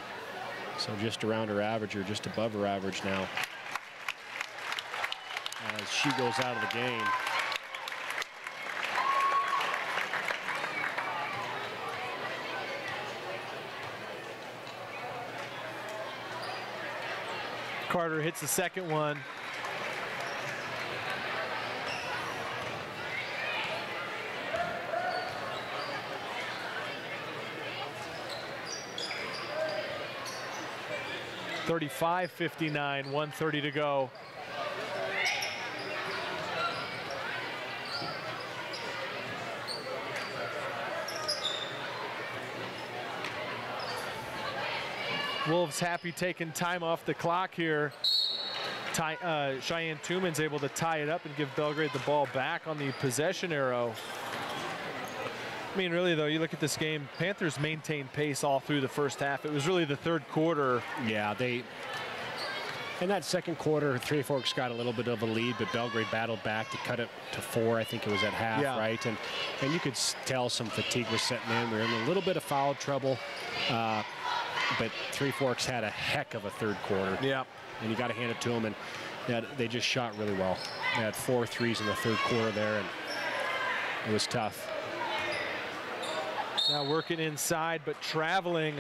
So just around her average or just above her average now. As she goes out of the game. Carter hits the second one. $35-59, 1:30 to go. Wolves happy taking time off the clock here. Cheyenne Tuman's able to tie it up and give Belgrade the ball back on the possession arrow. I mean, really, though, you look at this game, Panthers maintained pace all through the first half. It was really the third quarter. Yeah, in that second quarter, Three Forks got a little bit of a lead, but Belgrade battled back to cut it to 4. I think it was at half, yeah. Right? And you could tell some fatigue was setting in. We were in a little bit of foul trouble, but Three Forks had a heck of a third quarter. Yeah. And you got to hand it to them, and they just shot really well. They had 4 threes in the third quarter there, and it was tough. Now working inside, but traveling.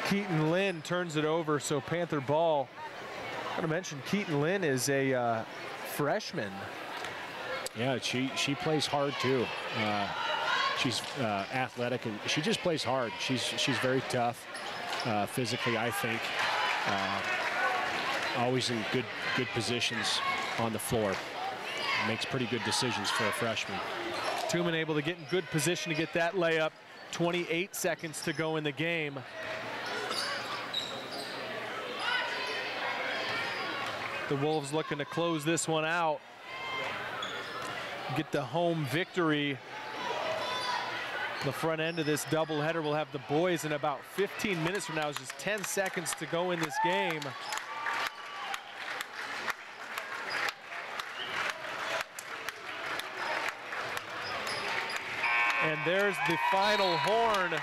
Keaton Lynn turns it over, so Panther ball. I'm going to mention Keaton Lynn is a freshman. Yeah, she plays hard too. She's athletic, and she just plays hard. She's very tough physically, I think. Always in good positions on the floor. Makes pretty good decisions for a freshman. Tuman able to get in good position to get that layup. 28 seconds to go in the game. The Wolves looking to close this one out. Get the home victory. The front end of this doubleheader will have the boys in about 15 minutes from now. It's just 10 seconds to go in this game. And there's the final horn.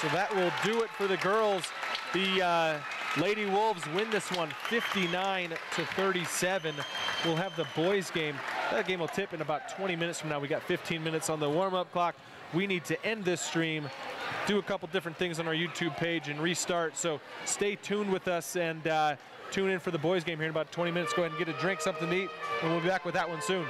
So that will do it for the girls. The Lady Wolves win this one 59-37. We'll have the boys game. That game will tip in about 20 minutes from now. We got 15 minutes on the warm-up clock. We need to end this stream, do a couple different things on our YouTube page and restart. So stay tuned with us and tune in for the boys game here in about 20 minutes. Go ahead and get a drink, something to eat, and we'll be back with that one soon.